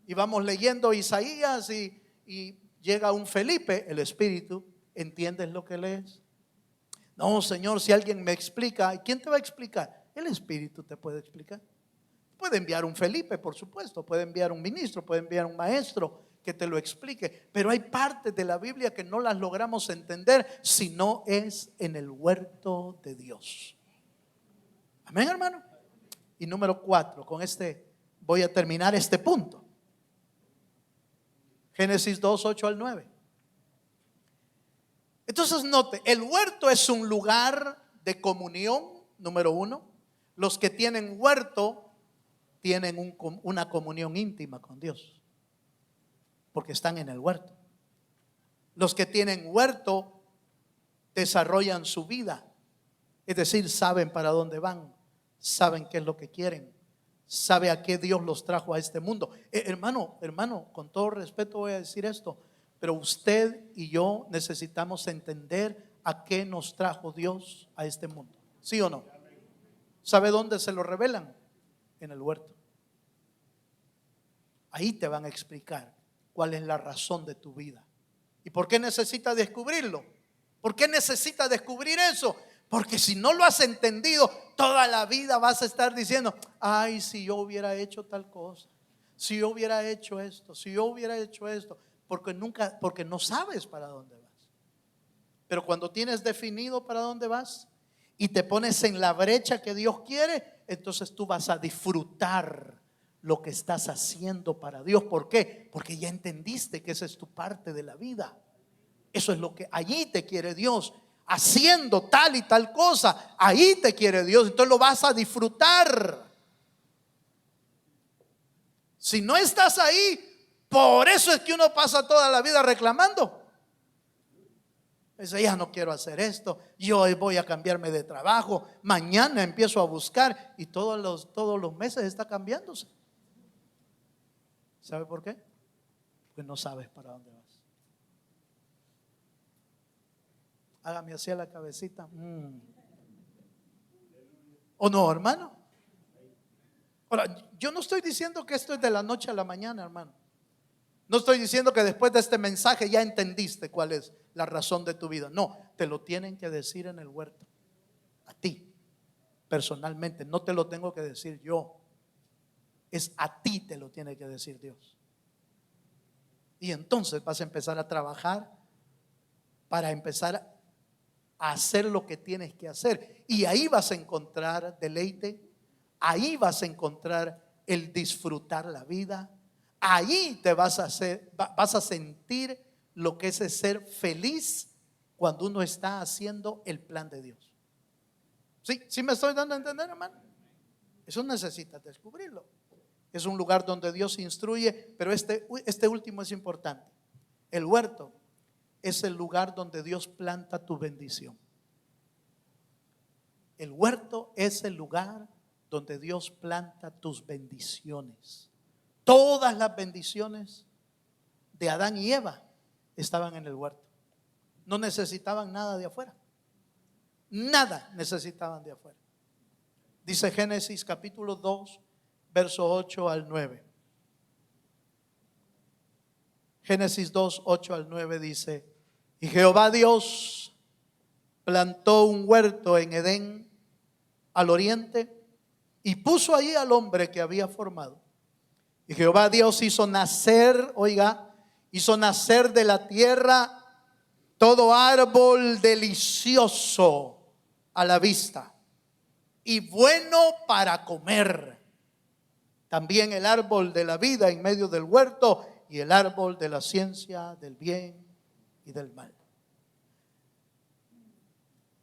íbamos leyendo Isaías y llega un Felipe, el Espíritu. ¿Entiendes lo que lees? No, Señor, si alguien me explica. ¿Quién te va a explicar? El Espíritu te puede explicar. Puede enviar un Felipe, por supuesto, puede enviar un ministro, puede enviar un maestro que te lo explique, pero hay partes de la Biblia que no las logramos entender si no es en el huerto de Dios. Amén, hermano. Y número 4, con este voy a terminar este punto. Génesis 2, 8 al 9. Entonces note, el huerto es un lugar de comunión, número 1. Los que tienen huerto tienen una comunión íntima con Dios, porque están en el huerto. Los que tienen huerto desarrollan su vida, es decir, saben para dónde van, saben qué es lo que quieren, sabe a qué Dios los trajo a este mundo. Hermano, con todo respeto voy a decir esto, pero usted y yo necesitamos entender a qué nos trajo Dios a este mundo. ¿Sí o no? ¿Sabe dónde se lo revelan? En el huerto. Ahí te van a explicar cuál es la razón de tu vida. ¿Y por qué necesitas descubrirlo? ¿Por qué necesitas descubrir eso? Porque si no lo has entendido, toda la vida vas a estar diciendo: ay, si yo hubiera hecho tal cosa, si yo hubiera hecho esto, si yo hubiera hecho esto, porque no sabes para dónde vas. Pero cuando tienes definido para dónde vas y te pones en la brecha que Dios quiere, entonces tú vas a disfrutar lo que estás haciendo para Dios. ¿Por qué? Porque ya entendiste que esa es tu parte de la vida. Eso es lo que allí te quiere Dios. Haciendo tal y tal cosa, ahí te quiere Dios. Entonces lo vas a disfrutar. Si no estás ahí, por eso es que uno pasa toda la vida reclamando. Dice: ya no quiero hacer esto, yo voy a cambiarme de trabajo, mañana empiezo a buscar, y todos los meses está cambiándose. ¿Sabe por qué? Porque no sabes para dónde vas. Hágame así a la cabecita. ¿O no, hermano? Ahora, yo no estoy diciendo que esto es de la noche a la mañana, hermano. No estoy diciendo que después de este mensaje ya entendiste cuál es la razón de tu vida. No, te lo tienen que decir en el huerto. A ti, personalmente, no te lo tengo que decir yo. Es a ti te lo tiene que decir Dios. Y entonces vas a empezar a trabajar para empezar a hacer lo que tienes que hacer. Y ahí vas a encontrar deleite. Ahí vas a encontrar el disfrutar la vida. Ahí te vas a sentir lo que es ser feliz cuando uno está haciendo el plan de Dios. ¿Sí me estoy dando a entender, hermano? Eso necesitas descubrirlo. Es un lugar donde Dios instruye, pero este último es importante. El huerto es el lugar donde Dios planta tu bendición. El huerto es el lugar donde Dios planta tus bendiciones. Todas las bendiciones de Adán y Eva estaban en el huerto. No necesitaban nada de afuera. Nada necesitaban de afuera. Dice Génesis capítulo 2, verso 8 al 9. Génesis 2, 8 al 9 dice: y Jehová Dios plantó un huerto en Edén al oriente y puso allí al hombre que había formado. Y Jehová Dios hizo nacer, oiga, hizo nacer de la tierra todo árbol delicioso a la vista y bueno para comer. También el árbol de la vida en medio del huerto y el árbol de la ciencia del bien y del mal.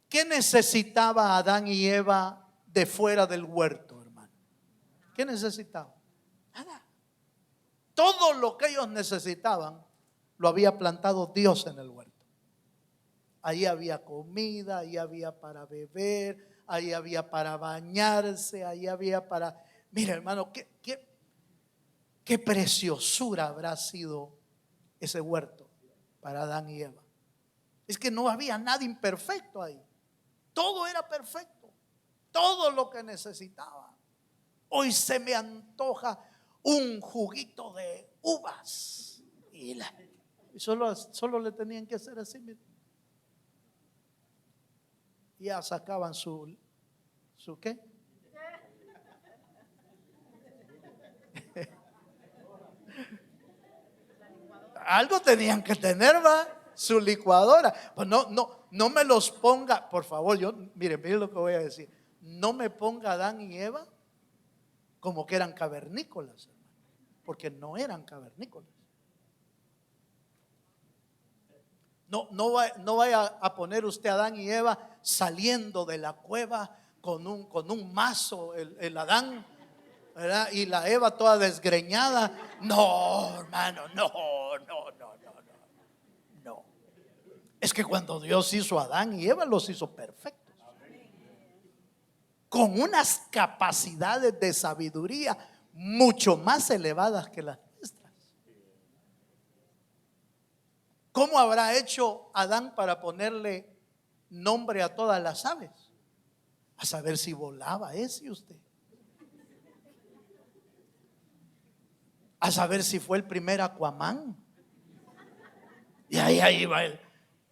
¿Qué necesitaba Adán y Eva de fuera del huerto, hermano? ¿Qué necesitaban? Nada. Todo lo que ellos necesitaban lo había plantado Dios en el huerto. Ahí había comida, ahí había para beber, ahí había para bañarse, ahí había para... Mira, hermano, qué preciosura habrá sido ese huerto para Adán y Eva. Es que no había nada imperfecto ahí. Todo era perfecto. Todo lo que necesitaba. Hoy se me antoja un juguito de uvas. Y solo le tenían que hacer así, mira. Ya sacaban su ¿qué? Algo tenían que tener, va, su licuadora. Pues no me los ponga, por favor. Mire lo que voy a decir. No me ponga Adán y Eva como que eran cavernícolas, hermano, porque no eran cavernícolas. No vaya a poner usted a Adán y Eva saliendo de la cueva con un mazo, el Adán, ¿verdad? Y la Eva toda desgreñada. No, hermano, no. Es que cuando Dios hizo a Adán y Eva, los hizo perfectos, con unas capacidades de sabiduría mucho más elevadas que las nuestras. ¿Cómo habrá hecho Adán para ponerle nombre a todas las aves? A saber si volaba ese usted. A saber si fue el primer Aquaman. Y ahí va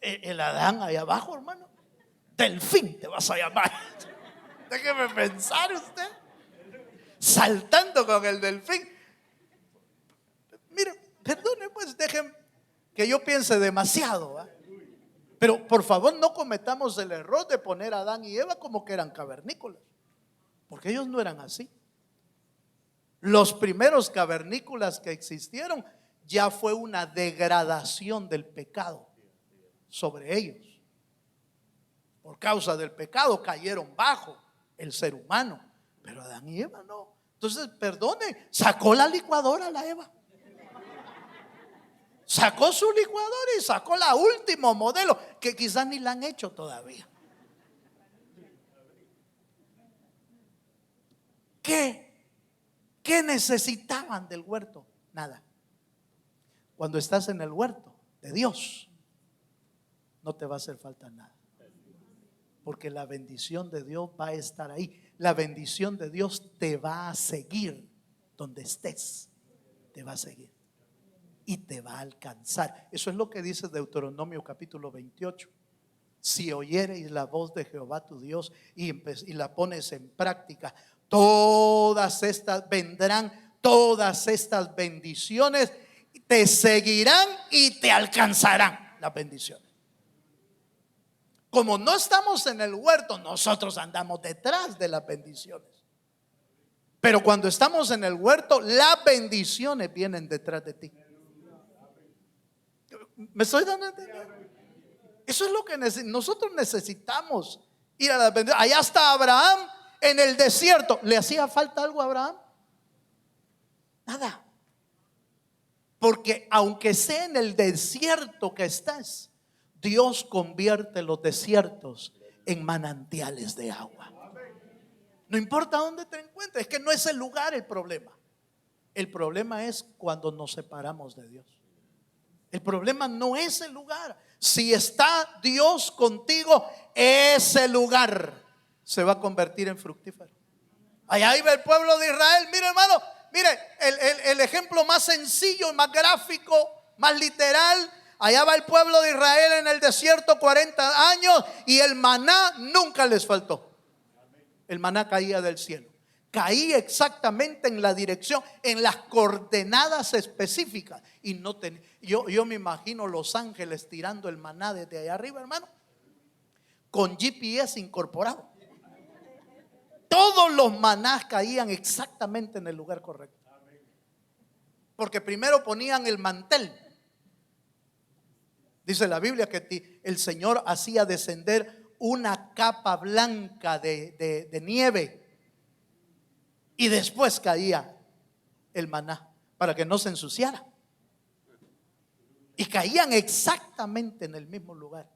el Adán ahí abajo, hermano. Delfín te vas a llamar. Déjeme pensar usted. Saltando con el delfín. Mire, perdone pues, dejen que yo piense demasiado, ¿va? Pero por favor no cometamos el error de poner a Adán y Eva como que eran cavernícolas, porque ellos no eran así. Los primeros cavernícolas que existieron ya fue una degradación del pecado sobre ellos. Por causa del pecado cayeron bajo el ser humano, pero Adán y Eva no. Entonces, perdone, sacó la licuadora la Eva. Sacó su licuadora y sacó la último modelo, que quizás ni la han hecho todavía. ¿Qué necesitaban del huerto? Nada. Cuando estás en el huerto de Dios, no te va a hacer falta nada, porque la bendición de Dios va a estar ahí. La bendición de Dios te va a seguir donde estés. Te va a seguir y te va a alcanzar. Eso es lo que dice Deuteronomio capítulo 28. Si oyereis la voz de Jehová tu Dios y la pones en práctica, vendrán todas estas bendiciones, te seguirán y te alcanzarán las bendiciones. Como no estamos en el huerto, nosotros andamos detrás de las bendiciones. Pero cuando estamos en el huerto, las bendiciones vienen detrás de ti. ¿Me estoy dando a entender? Eso es lo que nosotros necesitamos, ir a las bendiciones. Allá está Abraham en el desierto. ¿Le hacía falta algo a Abraham? Nada. Porque aunque sea en el desierto que estás, Dios convierte los desiertos en manantiales de agua. No importa dónde te encuentres, es que no es el lugar el problema. El problema es cuando nos separamos de Dios. El problema no es el lugar. Si está Dios contigo, ese lugar se va a convertir en fructífero. Allá iba el pueblo de Israel. Mire, hermano, mire el ejemplo más sencillo, más gráfico, más literal. Allá va el pueblo de Israel en el desierto 40 años y el maná nunca les faltó. El maná caía del cielo. caía exactamente en la dirección, en las coordenadas específicas. Y no yo me imagino los ángeles tirando el maná desde allá arriba, hermano, con GPS incorporado. Todos los manás caían exactamente en el lugar correcto. Porque primero ponían el mantel. Dice la Biblia que el Señor hacía descender una capa blanca de nieve. Y después caía el maná para que no se ensuciara. Y caían exactamente en el mismo lugar.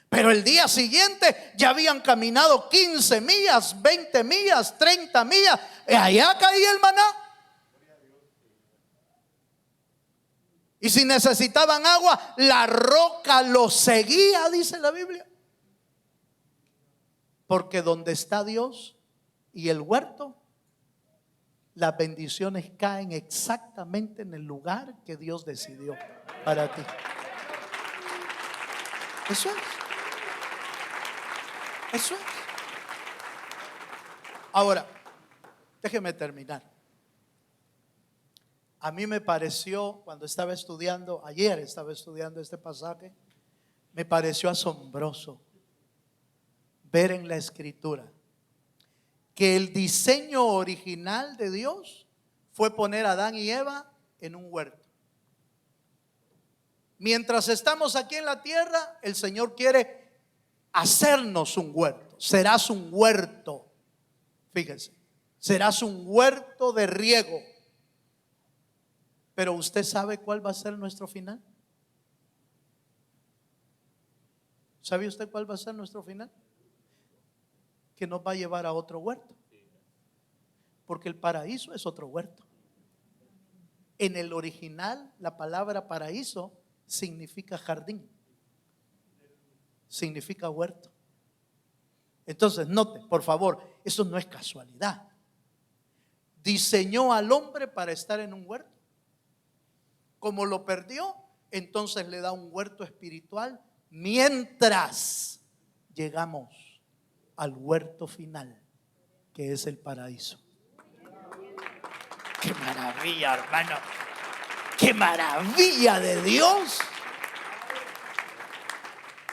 Pero el día siguiente ya habían caminado 15 millas, 20 millas, 30 millas. Y allá caía el maná. Y si necesitaban agua, la roca los seguía, dice la Biblia. Porque donde está Dios y el huerto, las bendiciones caen exactamente en el lugar que Dios decidió para ti. Eso es. Eso es. Ahora, déjeme terminar. A mí me pareció, cuando estaba estudiando, ayer estaba estudiando este pasaje, me pareció asombroso ver en la Escritura que el diseño original de Dios fue poner a Adán y Eva en un huerto. Mientras estamos aquí en la tierra, el Señor quiere hacernos un huerto. Serás un huerto, fíjense, serás un huerto de riego. Pero ¿usted sabe cuál va a ser nuestro final? ¿Sabe usted cuál va a ser nuestro final? Que nos va a llevar a otro huerto. Porque el paraíso es otro huerto. En el original, la palabra paraíso significa jardín, significa huerto. Entonces, note, por favor, eso no es casualidad. Diseñó al hombre para estar en un huerto. Como lo perdió, entonces le da un huerto espiritual mientras llegamos al huerto final, que es el paraíso. ¡Qué maravilla, hermano! ¡Qué maravilla de Dios!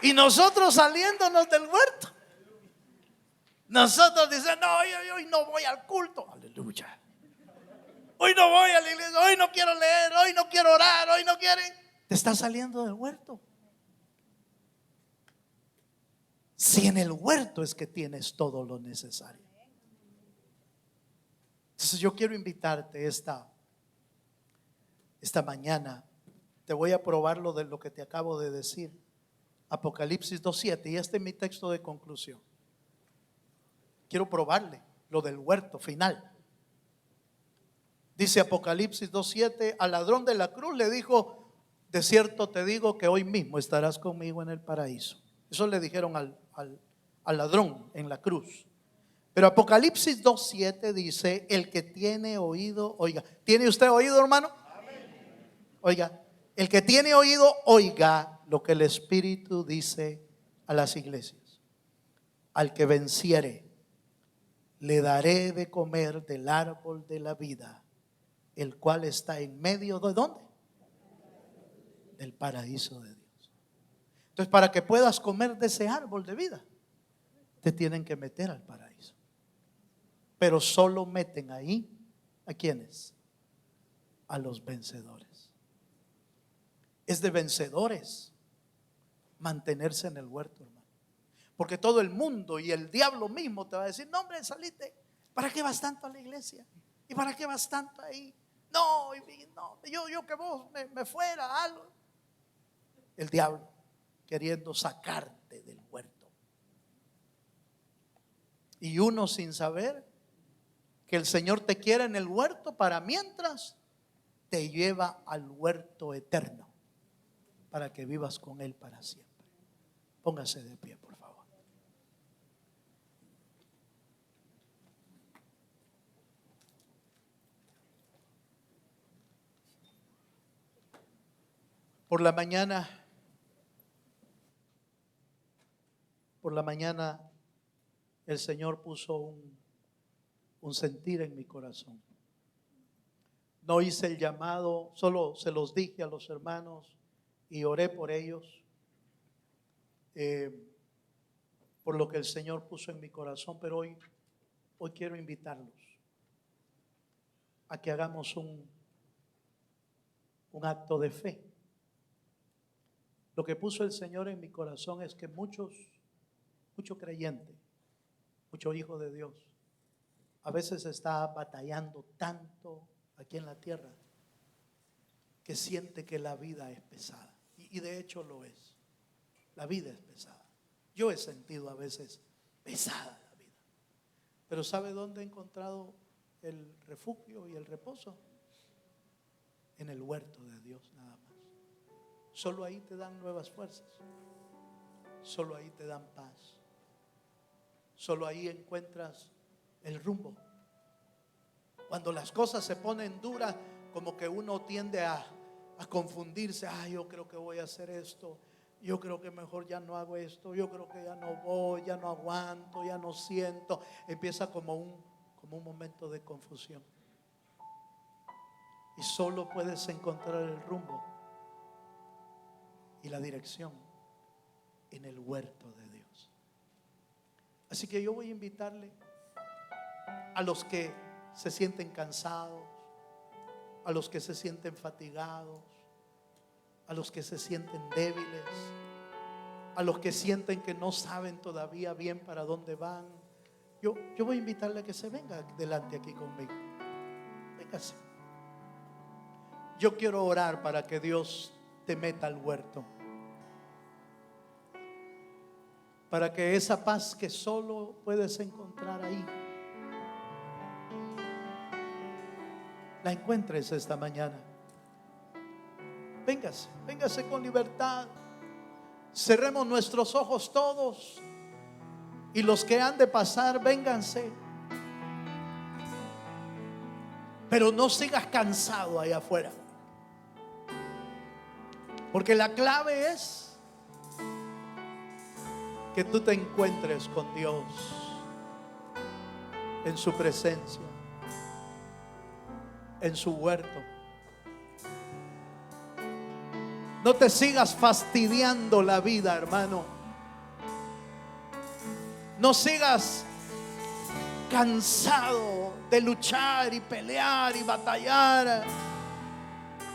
Y nosotros saliéndonos del huerto. Nosotros dicen, no, hoy no voy al culto. Aleluya. Hoy no voy a la iglesia, hoy no quiero leer, hoy no quiero orar, hoy no quieren. Te estás saliendo del huerto. Si en el huerto es que tienes todo lo necesario. Entonces yo quiero invitarte esta mañana. Te voy a probar lo de lo que te acabo de decir. Apocalipsis 2:7, y este es mi texto de conclusión. Quiero probarle lo del huerto final. Dice Apocalipsis 2:7, al ladrón de la cruz le dijo, de cierto te digo que hoy mismo estarás conmigo en el paraíso. Eso le dijeron al ladrón en la cruz. Pero Apocalipsis 2:7 dice, el que tiene oído, oiga. ¿Tiene usted oído, hermano? Amén. Oiga, el que tiene oído, oiga lo que el Espíritu dice a las iglesias. Al que venciere, le daré de comer del árbol de la vida, el cual está en medio de ¿dónde? Del paraíso de Dios. Entonces, para que puedas comer de ese árbol de vida, te tienen que meter al paraíso. Pero solo meten ahí ¿a quiénes? A los vencedores. Es de vencedores mantenerse en el huerto, hermano. Porque todo el mundo y el diablo mismo te va a decir, no, hombre, salite. ¿Para qué vas tanto a la iglesia? ¿Y para qué vas tanto ahí? No, yo que vos me fuera algo. El diablo queriendo sacarte del huerto. Y uno sin saber que el Señor te quiere en el huerto para mientras te lleva al huerto eterno para que vivas con Él para siempre. Póngase de pie, por favor. Por la mañana el Señor puso un sentir en mi corazón. No hice el llamado, solo se los dije a los hermanos y oré por ellos, por lo que el Señor puso en mi corazón. Pero hoy quiero invitarlos a que hagamos un acto de fe. Lo que puso el Señor en mi corazón es que mucho creyente, mucho hijo de Dios, a veces está batallando tanto aquí en la tierra que siente que la vida es pesada. Y de hecho lo es. La vida es pesada. Yo he sentido a veces pesada la vida. Pero ¿sabe dónde he encontrado el refugio y el reposo? En el huerto de Dios nada más. Solo ahí te dan nuevas fuerzas. Solo ahí te dan paz. Solo ahí encuentras el rumbo. Cuando las cosas se ponen duras, como que uno tiende a confundirse. Yo creo que voy a hacer esto. Yo creo que mejor ya no hago esto. Yo creo que ya no voy, ya no aguanto, ya no siento. Empieza como un momento de confusión. Y solo puedes encontrar el rumbo y la dirección en el huerto de Dios. Así que yo voy a invitarle a los que se sienten cansados, a los que se sienten fatigados, a los que se sienten débiles, a los que sienten que no saben todavía bien para dónde van. Yo voy a invitarle a que se venga delante aquí conmigo. Véngase. Yo quiero orar para que Dios te meta al huerto, para que esa paz que solo puedes encontrar ahí, la encuentres esta mañana. Véngase con libertad. Cerremos nuestros ojos todos, y los que han de pasar, vénganse. Pero no sigas cansado allá afuera, porque la clave es que tú te encuentres con Dios en su presencia, en su huerto. No te sigas fastidiando la vida, hermano. No sigas cansado de luchar y pelear y batallar.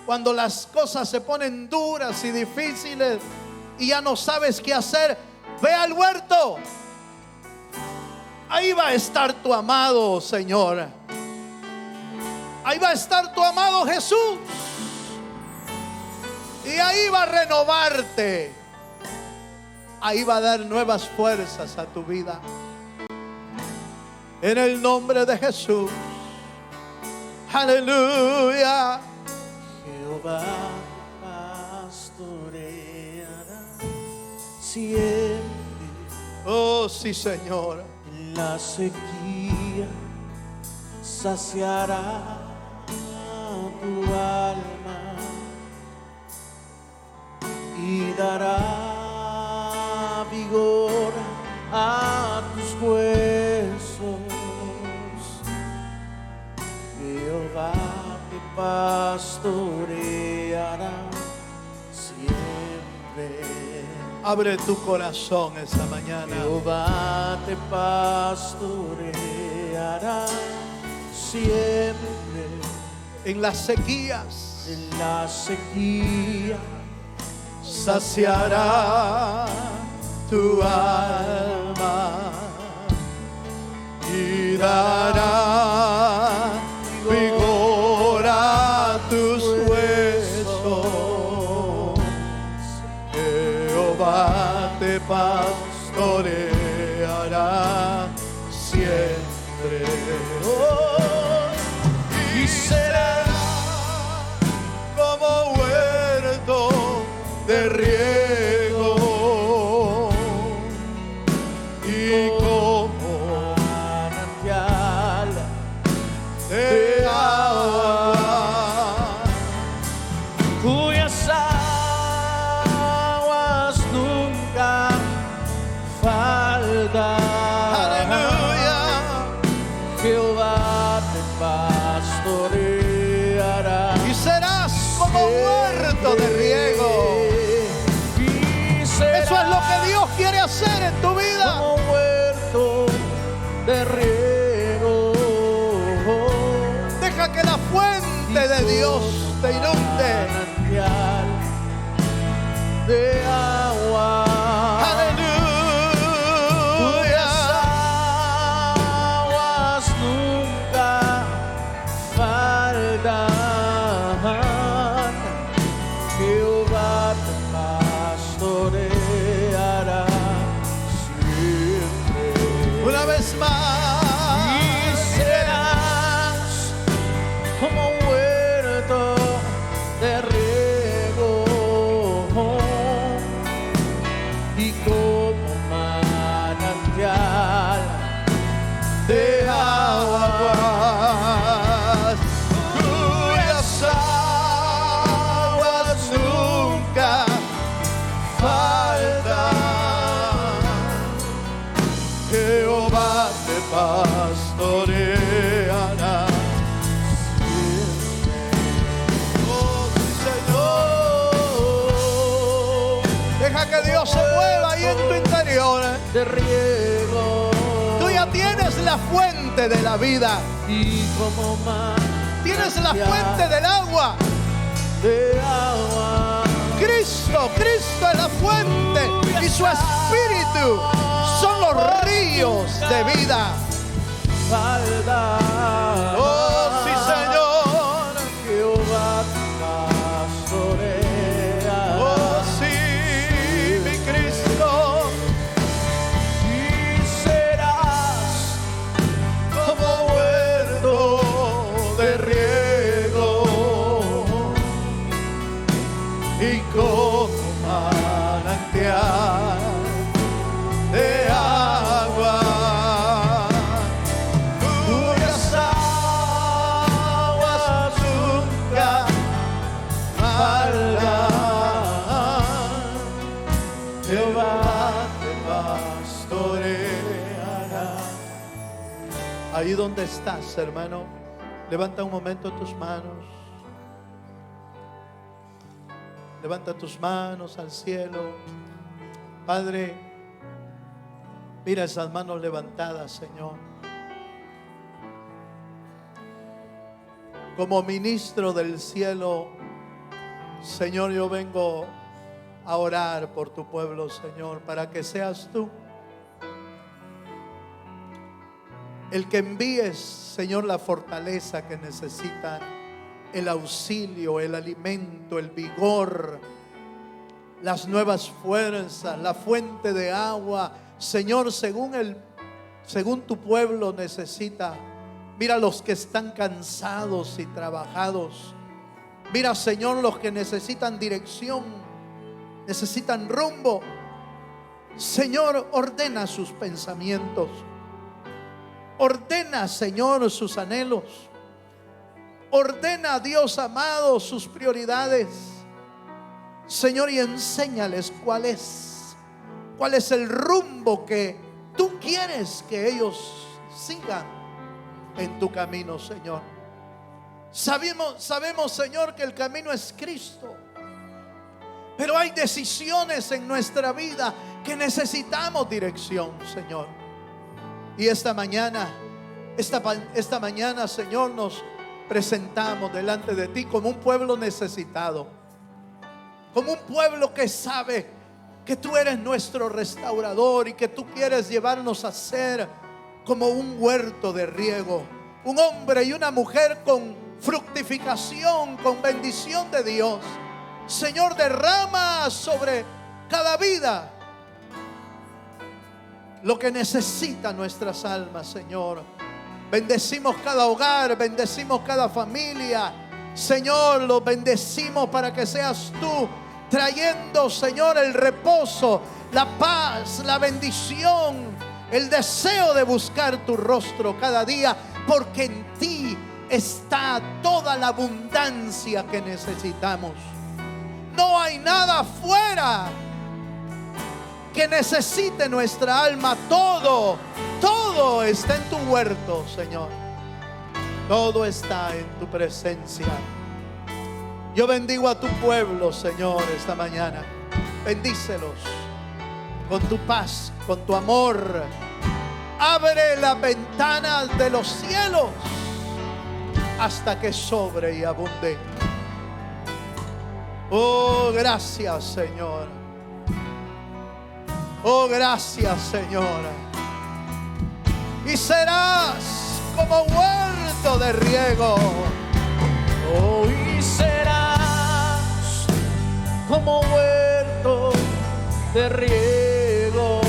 Cuando las cosas se ponen duras y difíciles y ya no sabes qué hacer, ve al huerto. Ahí va a estar tu amado Señor. Ahí va a estar tu amado Jesús. Y ahí va a renovarte. Ahí va a dar nuevas fuerzas a tu vida. En el nombre de Jesús. Aleluya. Jehová pastoreará siempre. Oh, sí, Señor. En la sequía saciará tu alma y dará vigor a tus huesos. Jehová te pastoreará siempre. Abre tu corazón esta mañana. Jehová te pastoreará siempre. En las sequías, En la sequía saciará tu alma y dará vigor a tus huesos. Jehová te pastoreará siempre. Y será como huerto de riego y como manantial de agua, cuyas aguas nunca faltan. aleluya. Jehová huerto de riego. Eso es lo que Dios quiere hacer en tu vida. Como huerto de riego. Deja que la fuente de Dios te inunde. Manantial de agua. Cuyas aguas nunca faltan. Jehová te pastoreará siempre. Una vez más. Y serás como un huerto de riego y como manantial de Aguas cuyas aguas nunca faltan. Jehová te pastoreará siempre. Oh, sí, Señor. Deja que Dios se mueva ahí en tu interior. de riego Tú ya tienes la fuente de la vida. y como Tienes la fuente del agua. de agua. Cristo es la fuente y su espíritu son los ríos de vida. Oh, sí, Señor. Jehová te pastorea. Oh, sí, mi Cristo. Y serás Como huerto de riego y como manantial de agua. Cuyas aguas nunca faltan. Jehová te pastoreará. Ahí donde estás, hermano, levanta un momento tus manos. Levanta tus manos al cielo. Padre, mira esas manos levantadas, Señor. Como ministro del cielo, Señor, yo vengo a orar por tu pueblo, Señor, para que seas tú el que envíes, Señor, la fortaleza que necesita, el auxilio, el alimento, el vigor, las nuevas fuerzas, la fuente de agua, Señor, según tu pueblo necesita. Mira los que están cansados y trabajados. Mira, Señor, los que necesitan dirección, necesitan rumbo. Señor, ordena sus pensamientos. Ordena, Señor, sus anhelos. Ordena, Dios amado, sus prioridades. Señor, y enséñales cuál es el rumbo que tú quieres que ellos sigan en tu camino, Señor. Sabemos, Señor, que el camino es Cristo. Pero hay decisiones en nuestra vida que necesitamos dirección, Señor. Y esta mañana, Señor, nos presentamos delante de ti como un pueblo necesitado, como un pueblo que sabe que tú eres nuestro restaurador y que tú quieres llevarnos a ser como un huerto de riego, un hombre y una mujer con fructificación, con bendición de Dios. Señor, derrama sobre cada vida lo que necesitan nuestras almas, Señor. Bendecimos cada hogar, bendecimos cada familia. Señor, los bendecimos para que seas tú trayendo, Señor, el reposo, la paz, la bendición, el deseo de buscar tu rostro cada día, porque en ti está toda la abundancia que necesitamos. No hay nada afuera que necesite nuestra alma. Todo está en tu huerto, Señor. Todo está en tu presencia. Yo bendigo a tu pueblo, Señor, esta mañana. Bendícelos con tu paz, con tu amor. Abre las ventanas de los cielos hasta que sobre y abunde. Oh, gracias, Señor. Oh, gracias, Señor. Y serás como huerto de riego. Oh, y serás como huerto de riego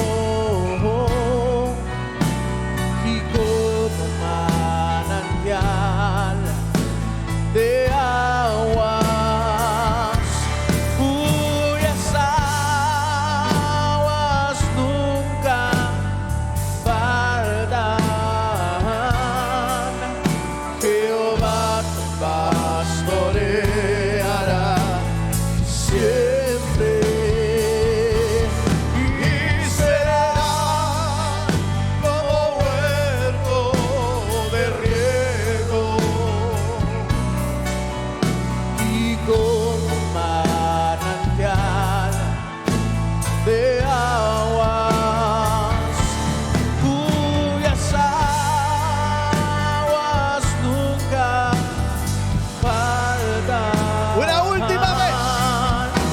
y como manantial de aguas, cuyas aguas nunca faltan. Jehová te pastoreará siempre y será como huerto de riego y como manantial de aguas, cuyas aguas nunca faltan. Una última vez.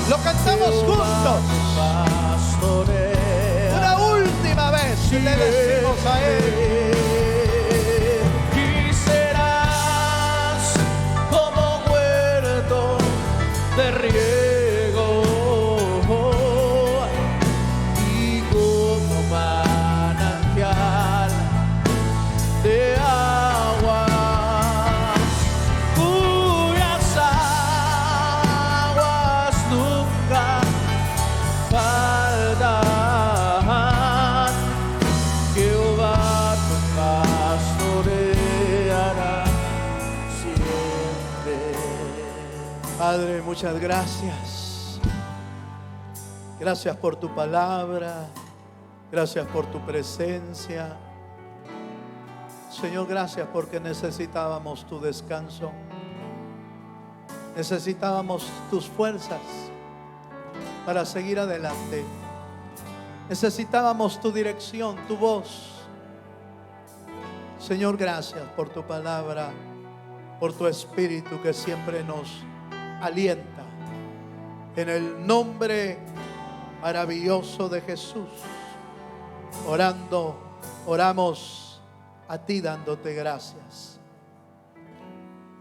Lo cantamos juntos. Pastorea Una última vez. Y le decimos a Él. y serás como huerto de riego y como manantial de aguas, cuyas aguas nunca faltan. Jehová te pastoreará siempre. Padre, muchas gracias. Gracias por tu palabra. Gracias por tu presencia. Señor, gracias porque necesitábamos tu descanso. Necesitábamos tus fuerzas para seguir adelante. Necesitábamos tu dirección, tu voz. Señor, gracias por tu palabra, por tu espíritu que siempre nos alienta. En el nombre maravilloso de Jesús, oramos a ti dándote gracias.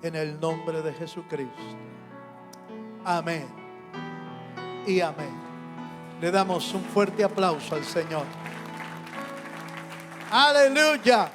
En el nombre de Jesucristo. Amén y amén. Le damos un fuerte aplauso al Señor. Aleluya.